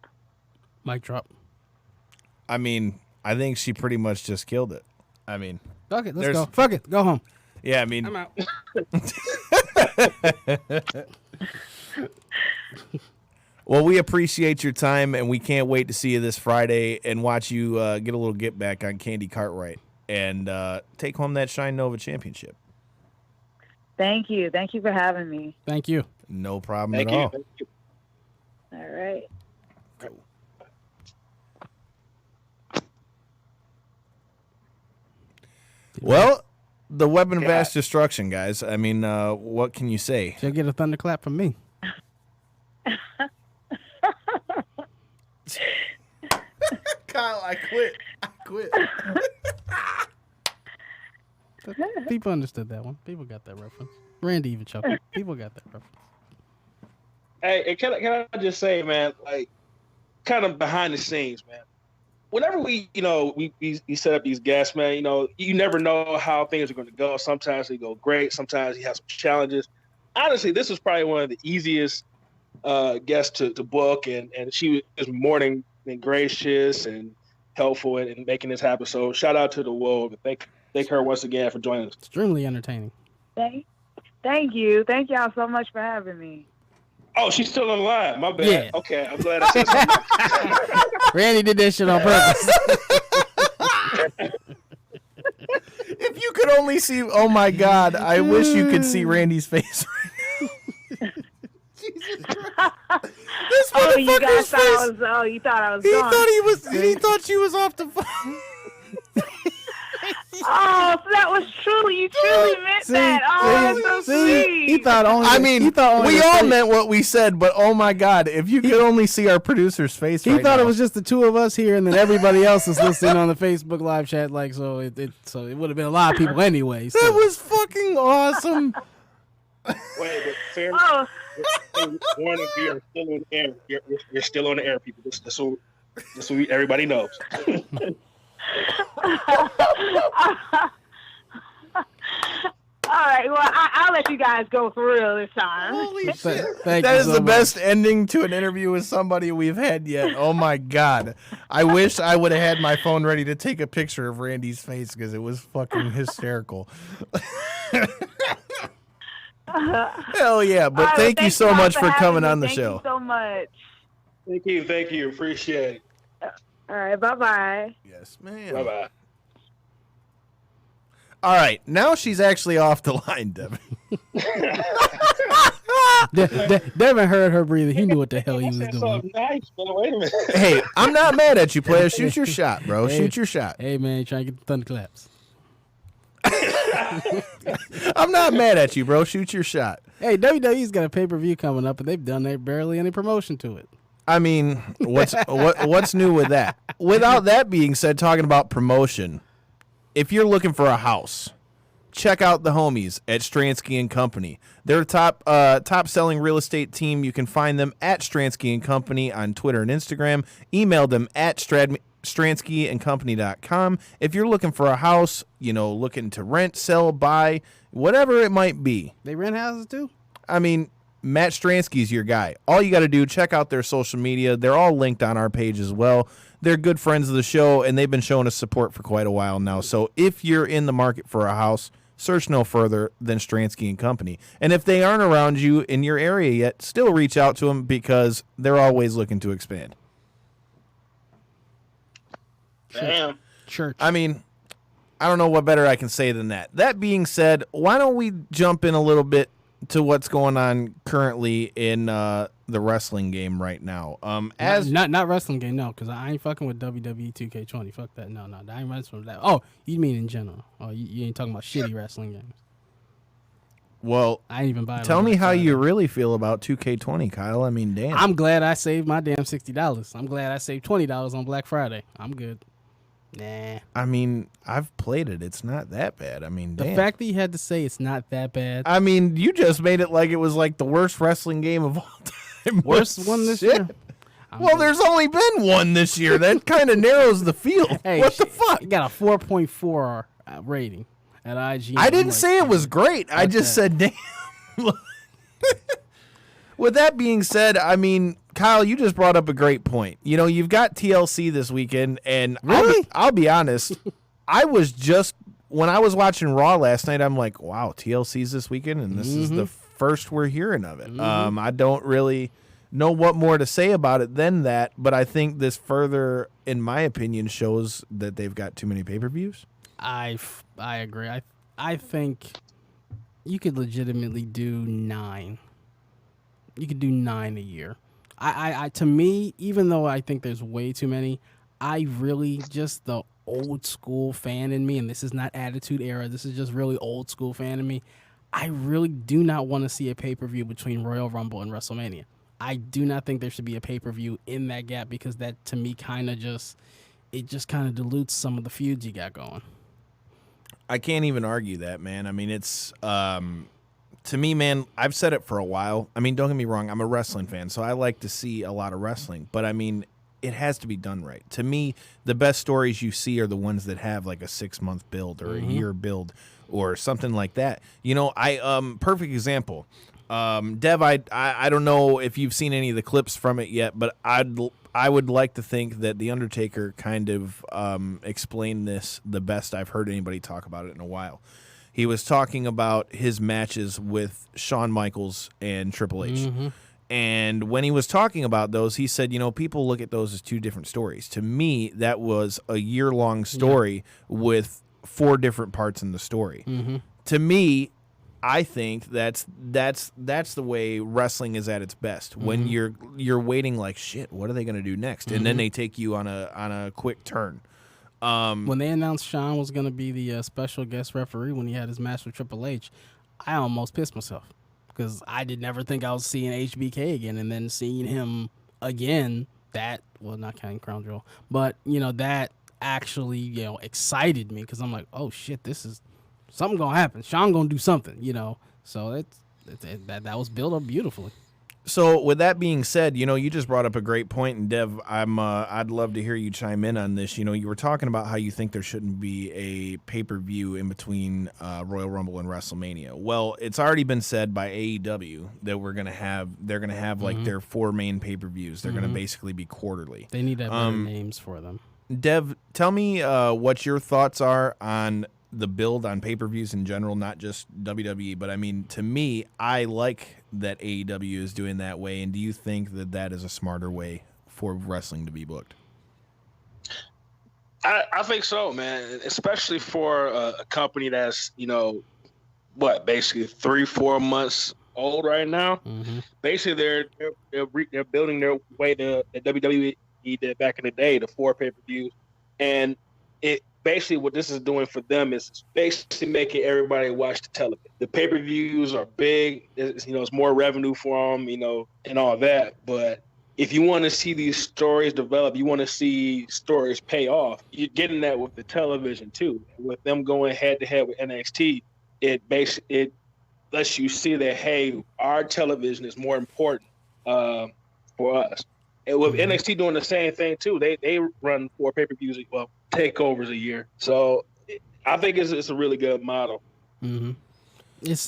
S6: Mic drop.
S5: I mean, I think she pretty much just killed it. I mean,
S6: fuck it, let's go. Fuck it, go home.
S5: Yeah, I mean,
S6: I'm out.
S5: Well, we appreciate your time, and we can't wait to see you this Friday and watch you get a little get back on Candy Cartwright and take home that Shine Nova championship.
S8: Thank you. Thank you for having me.
S6: Thank you.
S5: No problem at all.
S7: Thank you.
S8: All right.
S5: Cool. Well, the weapon of mass destruction, guys. I mean, what can you say?
S6: She'll get a thunderclap from me.
S5: Kyle, I quit.
S6: People understood that one. People got that reference. Randy even chuckled. People got that reference.
S7: Hey, can I just say, man, like, kind of behind the scenes, man. Whenever we set up these guests, man, you never know how things are going to go. Sometimes they go great. Sometimes you have some challenges. Honestly, this was probably one of the easiest guests to book, and she was more than gracious and helpful in making this happen. So shout out to the WOAD. Thank her once again for joining us.
S6: Extremely entertaining.
S8: Thank you. Thank y'all so much for having me.
S7: Oh, she's still on the line. My bad.
S6: Yeah.
S7: Okay, I'm glad I said something.
S6: Randy did that shit on purpose.
S5: If you could only see, oh my God, I wish you could see Randy's face right now. Jesus Christ. This
S8: You guys
S5: motherfucker's
S8: thought
S5: face.
S8: you thought I was gone.
S5: He thought she was off the phone.
S8: Oh, so that was truly, you truly meant that. Oh, that's so sweet.
S6: He thought only.
S5: I mean,
S6: he thought only
S5: we
S6: the
S5: all
S6: face.
S5: meant what we said, but oh my God, if you could only see our producer's face
S6: He
S5: right
S6: thought
S5: now.
S6: it was just the two of us here, and then everybody else is listening on the Facebook live chat. So it would have been a lot of people anyway. So.
S5: That was fucking awesome.
S7: Wait, but fair.
S8: Oh,
S7: Warning, we are still on the air. You're still on the air, people. This what everybody knows.
S8: All right, well, I'll let you guys go for real this time.
S5: Holy shit.
S6: Thank
S5: That
S6: you
S5: is
S6: so
S5: the
S6: much.
S5: best ending to an interview with somebody we've had yet. Oh my God. I wish I would have had my phone ready to take a picture of Randy's face because it was fucking hysterical. Hell yeah. But
S8: All right,
S5: thank you so
S8: guys
S5: much for
S8: having
S5: coming
S8: me.
S5: on the
S8: Thank
S5: show.
S8: you so much.
S7: Thank you. Appreciate it.
S8: All right, bye-bye.
S5: Yes, man.
S7: Bye-bye.
S5: All right. Now she's actually off the line, Devin.
S6: Devin heard her breathing. He knew what the hell he was
S7: That's
S6: doing.
S7: so nice, man. Wait a minute.
S5: Hey, I'm not mad at you, player. Shoot your shot, bro.
S6: Hey.
S5: Shoot your shot.
S6: Hey, man, trying to get the thunderclaps.
S5: I'm not mad at you, bro. Shoot your shot.
S6: Hey, WWE's got a pay-per-view coming up, and they've done barely any promotion to it.
S5: I mean, what's new with that? Without that being said, talking about promotion, if you're looking for a house, check out the homies at Stransky and Company. They're a top selling real estate team. You can find them at Stransky and Company on Twitter and Instagram. Email them at stranskyandcompany.com. If you're looking for a house, looking to rent, sell, buy, whatever it might be.
S6: They rent houses too?
S5: I mean, Matt Stransky's your guy. All you got to do, check out their social media. They're all linked on our page as well. They're good friends of the show, and they've been showing us support for quite a while now. So if you're in the market for a house, search no further than Stransky and Company. And if they aren't around you in your area yet, still reach out to them because they're always looking to expand.
S7: Damn.
S6: Church.
S5: I mean, I don't know what better I can say than that. That being said, why don't we jump in a little bit to what's going on currently in the wrestling game right now?
S6: Not wrestling game, no, because I ain't fucking with WWE 2K20. Fuck that. No, I ain't wrestling with that. Oh, you mean in general? Oh, you ain't talking about shitty wrestling games.
S5: Well,
S6: I ain't even buy.
S5: tell me how you really feel about 2K20, Kyle. I mean, damn.
S6: I'm glad I saved my damn $60. I'm glad I saved $20 on Black Friday. I'm good. Nah.
S5: I mean, I've played it. It's not that bad. I mean,
S6: The
S5: damn.
S6: fact that you had to say it's not that bad.
S5: I mean, you just made it like it was like the worst wrestling game of all time.
S6: Worst one this
S5: Shit.
S6: year.
S5: Well, there's only been one this year. That kind of narrows the field.
S6: Hey,
S5: what the fuck?
S6: You got a 4.4 rating at IGN.
S5: I didn't say it was great. I just said, damn. With that being said, I mean, Kyle, you just brought up a great point. You've got TLC this weekend, and
S6: Really?
S5: I'll be honest, when I was watching Raw last night, I'm like, wow, TLC's this weekend, and this is the first we're hearing of it. I don't really know what more to say about it than that, but I think this further, in my opinion, shows that they've got too many pay-per-views.
S6: I agree. I think you could legitimately do 9. You could do 9 a year. I to me, even though I think there's way too many, I really just the old school fan in me, and this is not Attitude Era, this is just really old school fan in me. I really do not want to see a pay-per-view between Royal Rumble and WrestleMania. I do not think there should be a pay-per-view in that gap because that to me kind of just dilutes some of the feuds you got going.
S5: I can't even argue that, man. I mean, it's to me, man, I've said it for a while. I mean, don't get me wrong, I'm a wrestling fan, so I like to see a lot of wrestling. But I mean, it has to be done right. To me, the best stories you see are the ones that have like a 6-month build or a year build or something like that. Perfect example. Dev, I don't know if you've seen any of the clips from it yet, but I would like to think that The Undertaker kind of explained this the best I've heard anybody talk about it in a while. He was talking about his matches with Shawn Michaels and Triple H. And when he was talking about those, he said, people look at those as two different stories. To me, that was a year-long story with 4 different parts in the story. To me, I think that's the way wrestling is at its best. When you're waiting like, shit, what are they going to do next? And then they take you on a quick turn.
S6: When they announced Shawn was going to be the special guest referee when he had his match with Triple H, I almost pissed myself because I did never think I was seeing HBK again, and then seeing him again, not counting Crown Jewel, but that actually excited me because I'm like, oh shit, this is something gonna happen. Shawn gonna do something, So that was built up beautifully.
S5: So with that being said, you just brought up a great point, and Dev, I'd love to hear you chime in on this. You were talking about how you think there shouldn't be a pay-per-view in between Royal Rumble and WrestleMania. Well, it's already been said by AEW that they're gonna have like their 4 main pay-per-views. They're gonna basically be quarterly.
S6: They need to have better names for them.
S5: Dev, tell me what your thoughts are on the build on pay-per-views in general, not just WWE, but I mean, to me, I like that AEW is doing that way. And do you think that that is a smarter way for wrestling to be booked?
S7: I think so, man, especially for a company that's, basically 3-4 months old right now. Basically, they're building their way to the WWE did back in the day, the 4 pay-per-views. And it basically what this is doing for them is basically making everybody watch the television. The pay-per-views are big. It's more revenue for them, and all that. But if you want to see these stories develop, you want to see stories pay off, you're getting that with the television too. With them going head-to-head with NXT, it lets you see that, hey, our television is more important for us. And with NXT doing the same thing too, they run 4 pay-per-views, takeovers a year. So I think it's a really good model.
S6: It's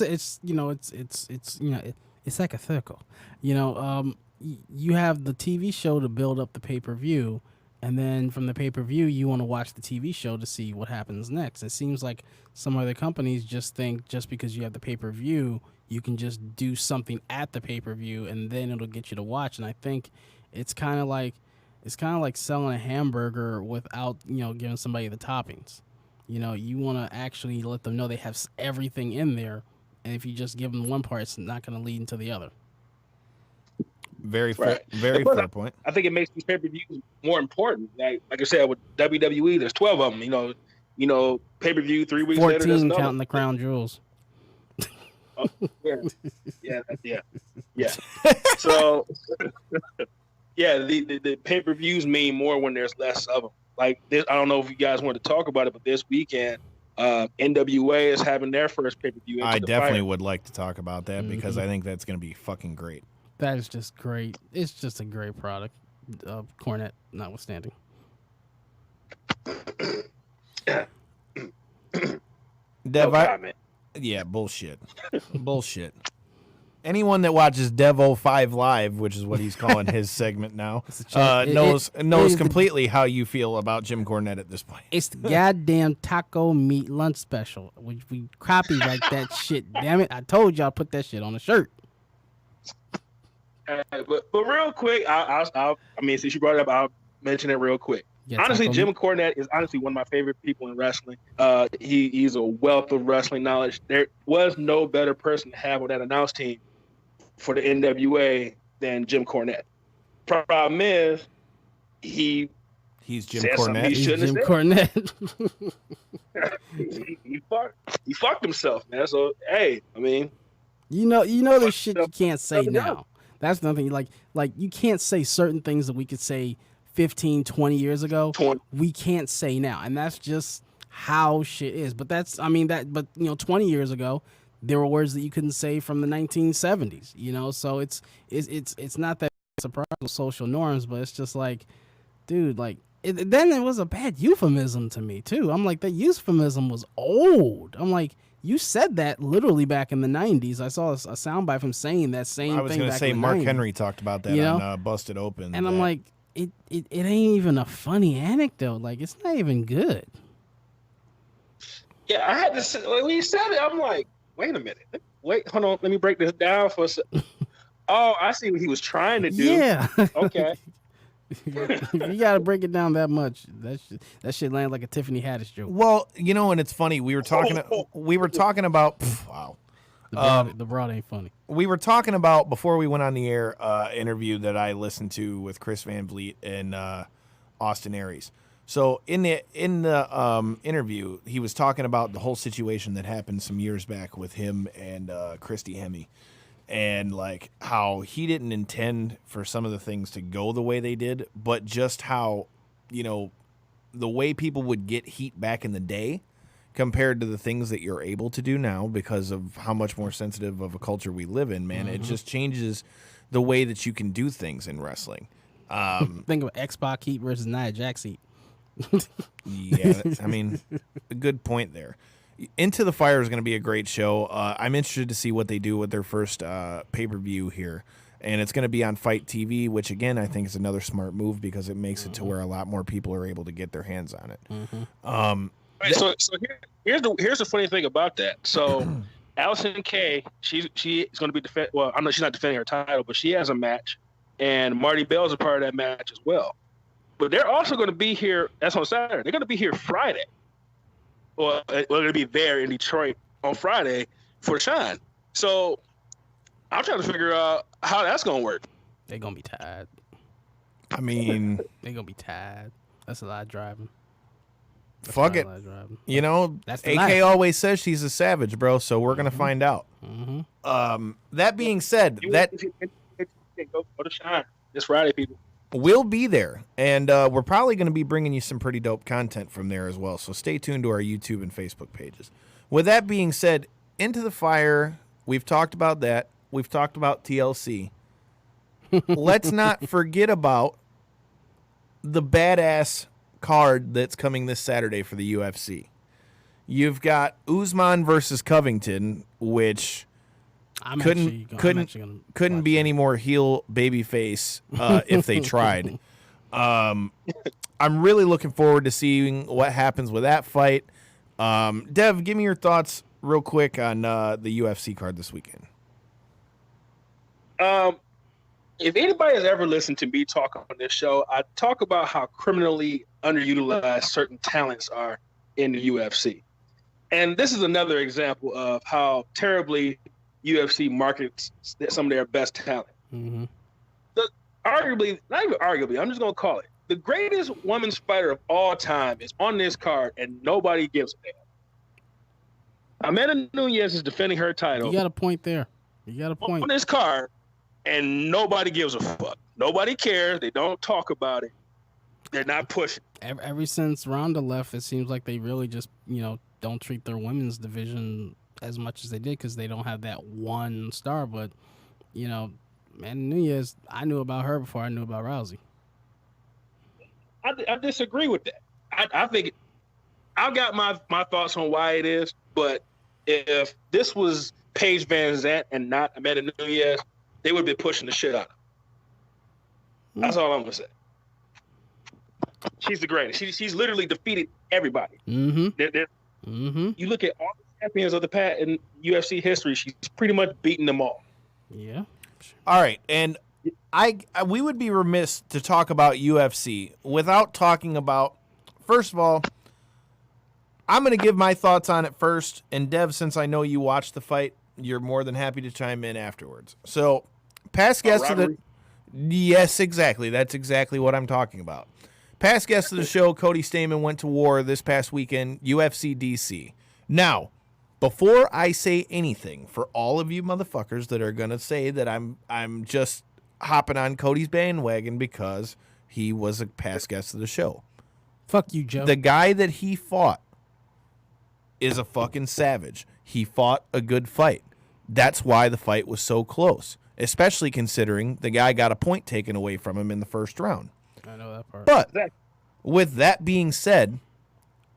S6: like a circle. You have the TV show to build up the pay-per-view, and then from the pay-per-view you want to watch the TV show to see what happens next. It seems like some other companies just think just because you have the pay-per-view, you can just do something at the pay-per-view and then it'll get you to watch. And I think it's kind of like selling a hamburger without, giving somebody the toppings. You want to actually let them know they have everything in there, and if you just give them one part, it's not going to lead into the other.
S5: Very fair point.
S7: I think it makes these pay-per-views more important. Like I said, with WWE, there's 12 of them. Pay-per-view 3 weeks
S6: 14
S7: later. 14
S6: counting the crown jewels.
S7: Oh, yeah. So, yeah, the pay-per-views mean more when there's less of them. Like this, I don't know if you guys want to talk about it, but this weekend, NWA is having their first pay-per-view.
S5: I definitely would like to talk about that because I think that's going to be fucking great.
S6: That is just great. It's just a great product, Cornette notwithstanding.
S5: Dev, yeah, bullshit. Bullshit. Anyone that watches Dev05 Live, which is what he's calling his segment now, knows completely how you feel about Jim Cornette at this point.
S6: It's the goddamn taco meat lunch special. We copyright that shit. Damn it! I told y'all put that shit on a shirt.
S7: But real quick, since you brought it up, I'll mention it real quick. Yeah, honestly, Jim Cornette is honestly one of my favorite people in wrestling. He's a wealth of wrestling knowledge. There was no better person to have on that announce team for the NWA than Jim Cornette. Problem is, he's
S5: Jim Cornette.
S6: He's Jim Cornette.
S7: he fucked himself, man. So hey,
S6: there's shit you can't say now. That's nothing. Like you can't say certain things that we could say 15, 20 years ago. We can't say now, and that's just how shit is. But 20 years ago, there were words that you couldn't say from the 1970s. So it's not that surprising social norms, but it's just like, dude, then it was a bad euphemism to me too. I'm like, that euphemism was old. I'm like, you said that literally back in the 90s. I saw a soundbite from saying that same thing.
S5: I was going to say Mark Henry talked about that on Busted Open.
S6: And I'm like, it ain't even a funny anecdote. Like, it's not even good.
S7: Yeah, I had to say, when he said it, I'm like, wait a minute. Wait, hold on. Let me break this down for a second. Oh, I see what he was trying to do.
S6: Yeah.
S7: Okay.
S6: You got to break it down that much. That shit landed like a Tiffany Haddish joke.
S5: Well, and it's funny. We were talking about. Wow.
S6: The broad ain't funny.
S5: We were talking about before we went on the air interview that I listened to with Chris Van Vliet and Austin Aries. So in the interview, he was talking about the whole situation that happened some years back with him and Christy Hemme, and like how he didn't intend for some of the things to go the way they did, but just how the way people would get heat back in the day compared to the things that you're able to do now because of how much more sensitive of a culture we live in, man. It just changes the way that you can do things in wrestling.
S6: Think of X-Pac heat versus Nia Jax heat.
S5: Yeah, I mean, a good point there. Into the Fire is going to be a great show. I'm interested to see what they do with their first pay-per-view here. And it's going to be on Fight TV, which, again, I think is another smart move because it makes it to where a lot more people are able to get their hands on it.
S7: Right, so here's the funny thing about that. So Allison Kay, she is going to be well, I know she's not defending her title, but she has a match, and Marty Bell's a part of that match as well. But they're also going to be here. That's on Saturday. They're going to be here Friday. Well, we're going to be there in Detroit on Friday for Shine. So I'm trying to figure out how that's going to work.
S6: They're going to be tired.
S5: I mean,
S6: They're going to be tired. That's a lot of driving.
S5: Fuck it. You know,
S6: That's the
S5: AK
S6: life.
S5: always says she's a savage, bro, so we're going to find out. That being said, that
S7: Go to Shine this Friday, people.
S5: we'll be there, and we're probably going to be bringing you some pretty dope content from there as well, so stay tuned to our YouTube and Facebook pages. With that being said, Into the Fire, we've talked about that. We've talked about TLC. Let's not forget about the badass card that's coming this Saturday for the UFC. You've got Usman versus Covington, which couldn't be any more heel babyface if they tried. I'm really looking forward to seeing what happens with that fight. Dev, give me your thoughts real quick on the UFC card this weekend.
S7: If anybody has ever listened to me talk on this show, I talk about how criminally underutilized certain talents are in the UFC. And this is another example of how terribly UFC markets some of their best talent. Arguably, not even arguably, I'm just going to call it, the greatest women's fighter of all time is on this card, and nobody gives a damn. Amanda Nunes is defending her title.
S6: You got a point there. You got a point.
S7: On this card, and nobody gives a fuck. Nobody cares. They don't talk about it. They're not pushing.
S6: Ever since Ronda left, it seems like they really just, don't treat their women's division as much as they did because they don't have that one star. But, man, Nunez, I knew about her before I knew about Rousey.
S7: I disagree with that. I think I've got my thoughts on why it is, but if this was Paige Van Zandt and not Amanda Nunes, they would have been pushing the shit out of her. That's all I'm going to say. She's the greatest. She's literally defeated everybody. You look at all the champions of the in UFC history, she's pretty much beaten them all.
S6: Yeah.
S5: All right, and we would be remiss to talk about UFC without talking about, first of all, I'm going to give my thoughts on it first, and Dev, since I know you watched the fight, you're more than happy to chime in afterwards. So, past guest of the... Yes, exactly. That's exactly what I'm talking about. Past guest of the show, Cody Stamen, went to war this past weekend, UFC DC. Now, before I say anything, for all of you motherfuckers that are going to say that I'm just hopping on Cody's bandwagon because he was a past guest of the show.
S6: Fuck you, Joe.
S5: The guy that he fought is a fucking savage. He fought a good fight. That's why the fight was so close, especially considering the guy got a point taken away from him in the first round.
S6: I know that part.
S5: But with that being said,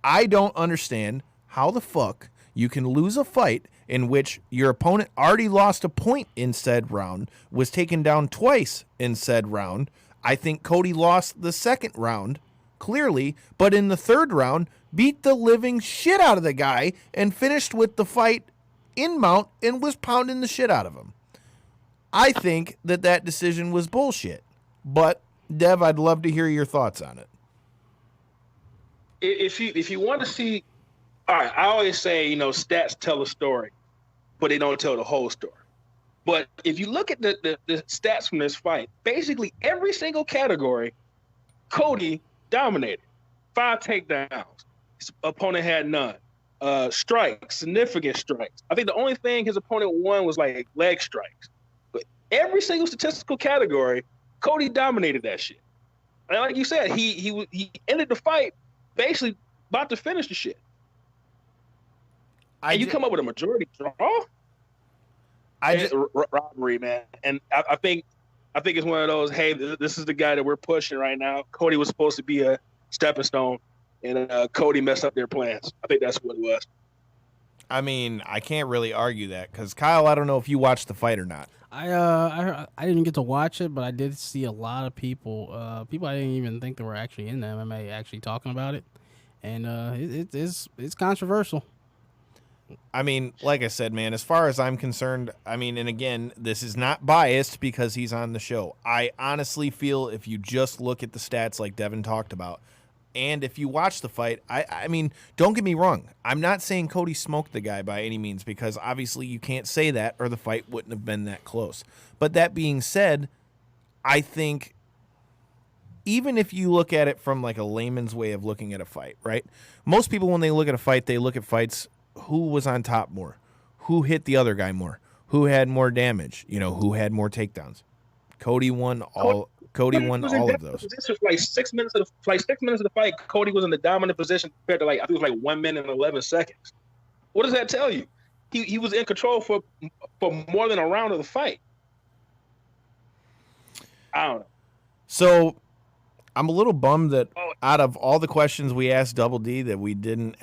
S5: I don't understand how the fuck you can lose a fight in which your opponent already lost a point in said round, was taken down twice in said round. I think Cody lost the second round, clearly, but in the third round, beat the living shit out of the guy and finished with the fight in mount and was pounding the shit out of him. I think that decision was bullshit. But, Dev, I'd love to hear your thoughts on it.
S7: If you want to see, all right, I always say, stats tell a story, but they don't tell the whole story. But if you look at the stats from this fight, basically every single category, Cody dominated. 5 takedowns. His opponent had none. Strikes, significant strikes. I think the only thing his opponent won was like leg strikes. But every single statistical category, Cody dominated that shit. And like you said, he ended the fight basically about to finish the shit. And you come up with a majority draw? It's robbery, man. And I think I think it's one of those, hey, this is the guy that we're pushing right now. Cody was supposed to be a stepping stone, and Cody messed up their plans. I think that's what it was.
S5: I mean, I can't really argue that because Kyle, I don't know if you watched the fight or not.
S6: I didn't get to watch it, but I did see a lot of people I didn't even think that were actually in the MMA actually talking about it, and it's controversial.
S5: I mean, like I said, man, as far as I'm concerned, I mean, and again, this is not biased because he's on the show. I honestly feel if you just look at the stats like Devin talked about, and if you watch the fight, I mean, don't get me wrong. I'm not saying Cody smoked the guy by any means because obviously you can't say that or the fight wouldn't have been that close. But that being said, I think even if you look at it from like a layman's way of looking at a fight, right? Most people, when they look at a fight, they look at fights, who was on top more, who hit the other guy more, who had more damage, who had more takedowns. Cody won all of those.
S7: This was like 6 minutes of the fight. Cody was in the dominant position compared to I think it was like 1 minute and 11 seconds. What does that tell you? He was in control for more than a round of the fight. I don't know.
S5: So I'm a little bummed that out of all the questions we asked Double D that we didn't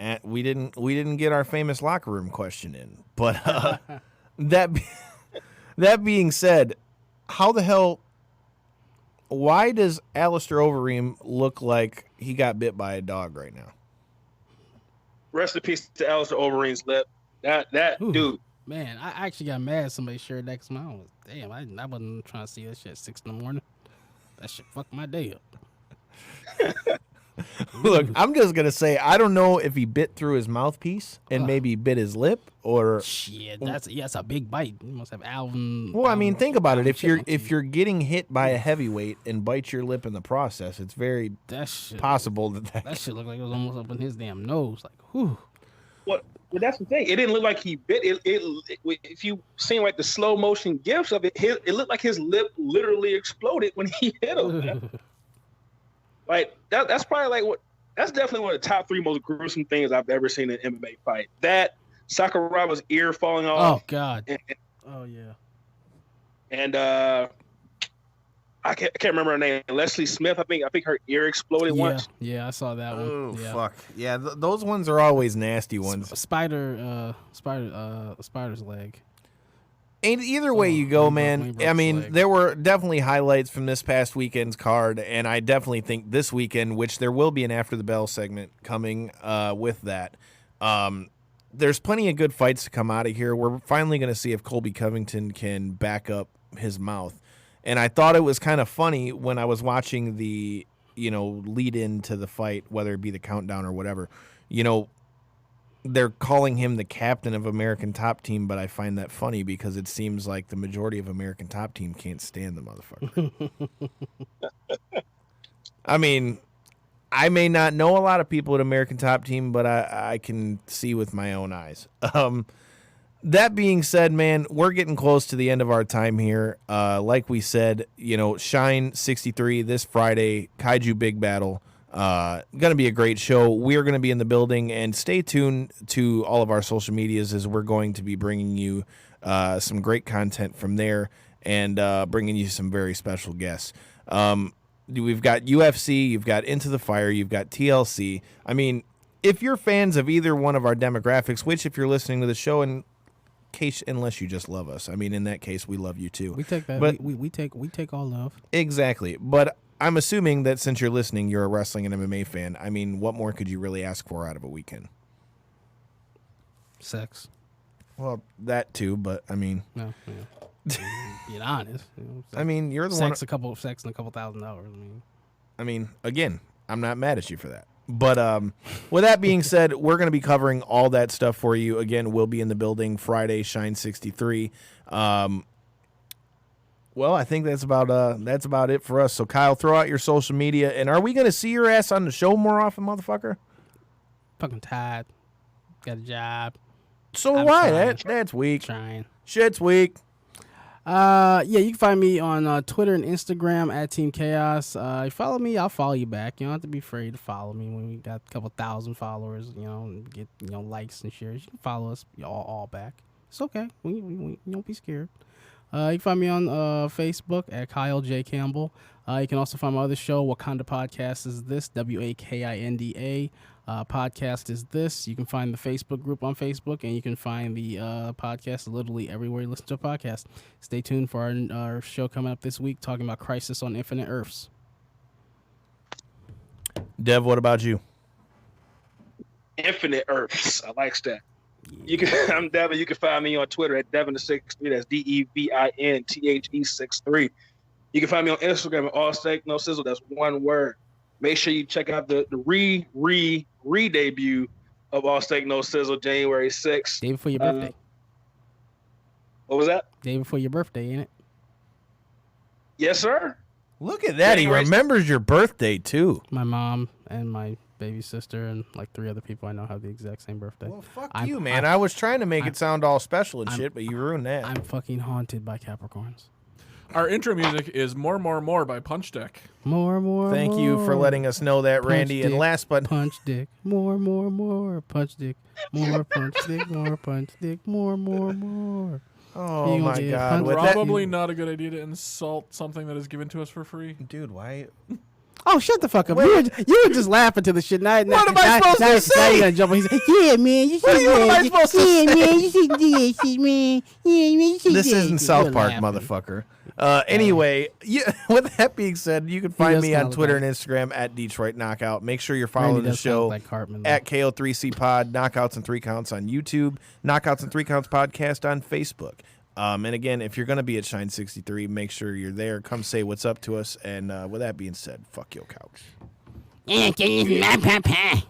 S5: get our famous locker room question in. But that being said, how the hell? Why does Alistair Overeem look like he got bit by a dog right now?
S7: Rest in peace to Alistair Overeem's lip. That
S6: Ooh,
S7: dude.
S6: Man, I actually got mad somebody shared that because mine was, damn, I wasn't trying to see that shit at 6 in the morning. That shit fucked my day up.
S5: Look, I'm just going to say, I don't know if he bit through his mouthpiece and maybe bit his lip or...
S6: Shit, that's a big bite. You must have Alvin...
S5: Well, I mean, think about it. If
S6: Chipmunk
S5: you're getting hit by a heavyweight and bite your lip in the process, it's very possible that
S6: shit looked like it was almost up in his damn nose. Like, whew.
S7: Well, that's the thing. It didn't look like he bit. If you seen like the slow motion gifs of it, it looked like his lip literally exploded when he hit him. Like that's probably that's definitely one of the top 3 most gruesome things I've ever seen in an MMA fight. That Sakuraga's ear falling off.
S6: Oh God. Oh yeah.
S7: And I can't remember her name. Leslie Smith. I think her ear exploded once.
S6: Yeah, I saw that one.
S5: Oh
S6: yeah.
S5: fuck. Yeah, those ones are always nasty ones.
S6: Spider's leg.
S5: And either way you go, man, I mean, there were definitely highlights from this past weekend's card, and I definitely think this weekend, which there will be an After the Bell segment coming with that, there's plenty of good fights to come out of here. We're finally going to see if Colby Covington can back up his mouth. And I thought it was kind of funny when I was watching the, lead into the fight, whether it be the countdown or whatever, they're calling him the captain of American Top Team, but I find that funny because it seems like the majority of American Top Team can't stand the motherfucker. I mean, I may not know a lot of people at American Top Team, but I can see with my own eyes. That being said, man, we're getting close to the end of our time here. Like we said, Shine 63 this Friday, Kaiju Big Battle. Going to be a great show. We are going to be in the building, and stay tuned to all of our social medias as we're going to be bringing you some great content from there and bringing you some very special guests. We've got UFC, you've got Into the Fire, you've got TLC. I mean, if you're fans of either one of our demographics, which if you're listening to the show unless you just love us, I mean, in that case, we love you too.
S6: We take that.
S5: But
S6: we take all love.
S5: Exactly, but I'm assuming that since you're listening, you're a wrestling and MMA fan. I mean, what more could you really ask for out of a weekend?
S6: Sex.
S5: Well, that too, but I mean,
S6: no, being honest.
S5: I mean, you're the
S6: sex
S5: one.
S6: And a couple $1,000.
S5: I mean, again, I'm not mad at you for that. But with that being said, we're going to be covering all that stuff for you. Again, we'll be in the building Friday, Shine 63. Well, I think that's about it for us. So, Kyle, throw out your social media. And are we going to see your ass on the show more often, motherfucker?
S6: Fucking tired. Got a job.
S5: So
S6: I'm
S5: why?
S6: trying.
S5: That's weak.
S6: Trying.
S5: Shit's weak.
S6: Yeah, you can find me on Twitter and Instagram at Team Chaos. You follow me, I'll follow you back. You don't have to be afraid to follow me when we got a couple thousand followers, and get likes and shares. You can follow us all back. It's okay. We don't be scared. You can find me on Facebook at Kyle J. Campbell. You can also find my other show, Wakanda Podcast is This, WAKINDA. Podcast is This. You can find the Facebook group on Facebook, and you can find the podcast literally everywhere you listen to a podcast. Stay tuned for our show coming up this week, talking about Crisis on Infinite Earths.
S5: Dev, what about you?
S7: Infinite Earths. I like that. I'm Devin. You can find me on Twitter at Devin63. That's DEVINTHE63. You can find me on Instagram at All Steak No Sizzle. That's one word. Make sure you check out the re-debut of All Steak No Sizzle, January 6th.
S6: Day before your birthday.
S7: What was that?
S6: Day before your birthday, ain't it?
S7: Yes, sir.
S5: Look at that. January. He remembers your birthday, too.
S6: My mom and my baby sister and like 3 other people I know have the exact same birthday.
S5: Well, fuck you, man. I was trying to make it sound all special and shit, but you ruined that.
S6: I'm fucking haunted by Capricorns.
S9: Our intro music is More, More, More by Punch Deck.
S6: More.
S5: Thank you for letting us know that, Randy.
S6: Punch
S5: and last but...
S6: Punch Dick. More. Punch Dick. More Punch Dick. More Punch Dick. More.
S5: Oh, my God.
S9: Probably not a good idea to insult something that is given to us for free.
S5: Dude, why...
S6: Oh, shut the fuck up. You were just laughing to the shit.
S5: What am I supposed to say?
S6: Now you're going to jump on. He's like, yeah, man.
S5: What am I supposed to say?
S6: Man, you should do that shit, man. Yeah, man, you should
S5: This
S6: do that
S5: isn't
S6: shit.
S5: South
S6: You're
S5: Park,
S6: laughing.
S5: motherfucker. Anyway, with that being said, you can find me on Twitter and Instagram at Detroit Knockout. Make sure you're following the show
S6: like Cartman,
S5: at KO3C Pod, Knockouts and 3 Counts on YouTube, Knockouts and 3 Counts Podcast on Facebook. And again, if you're going to be at Shine 63, make sure you're there. Come say what's up to us. And with that being said, fuck your couch.
S6: Yeah, my papa.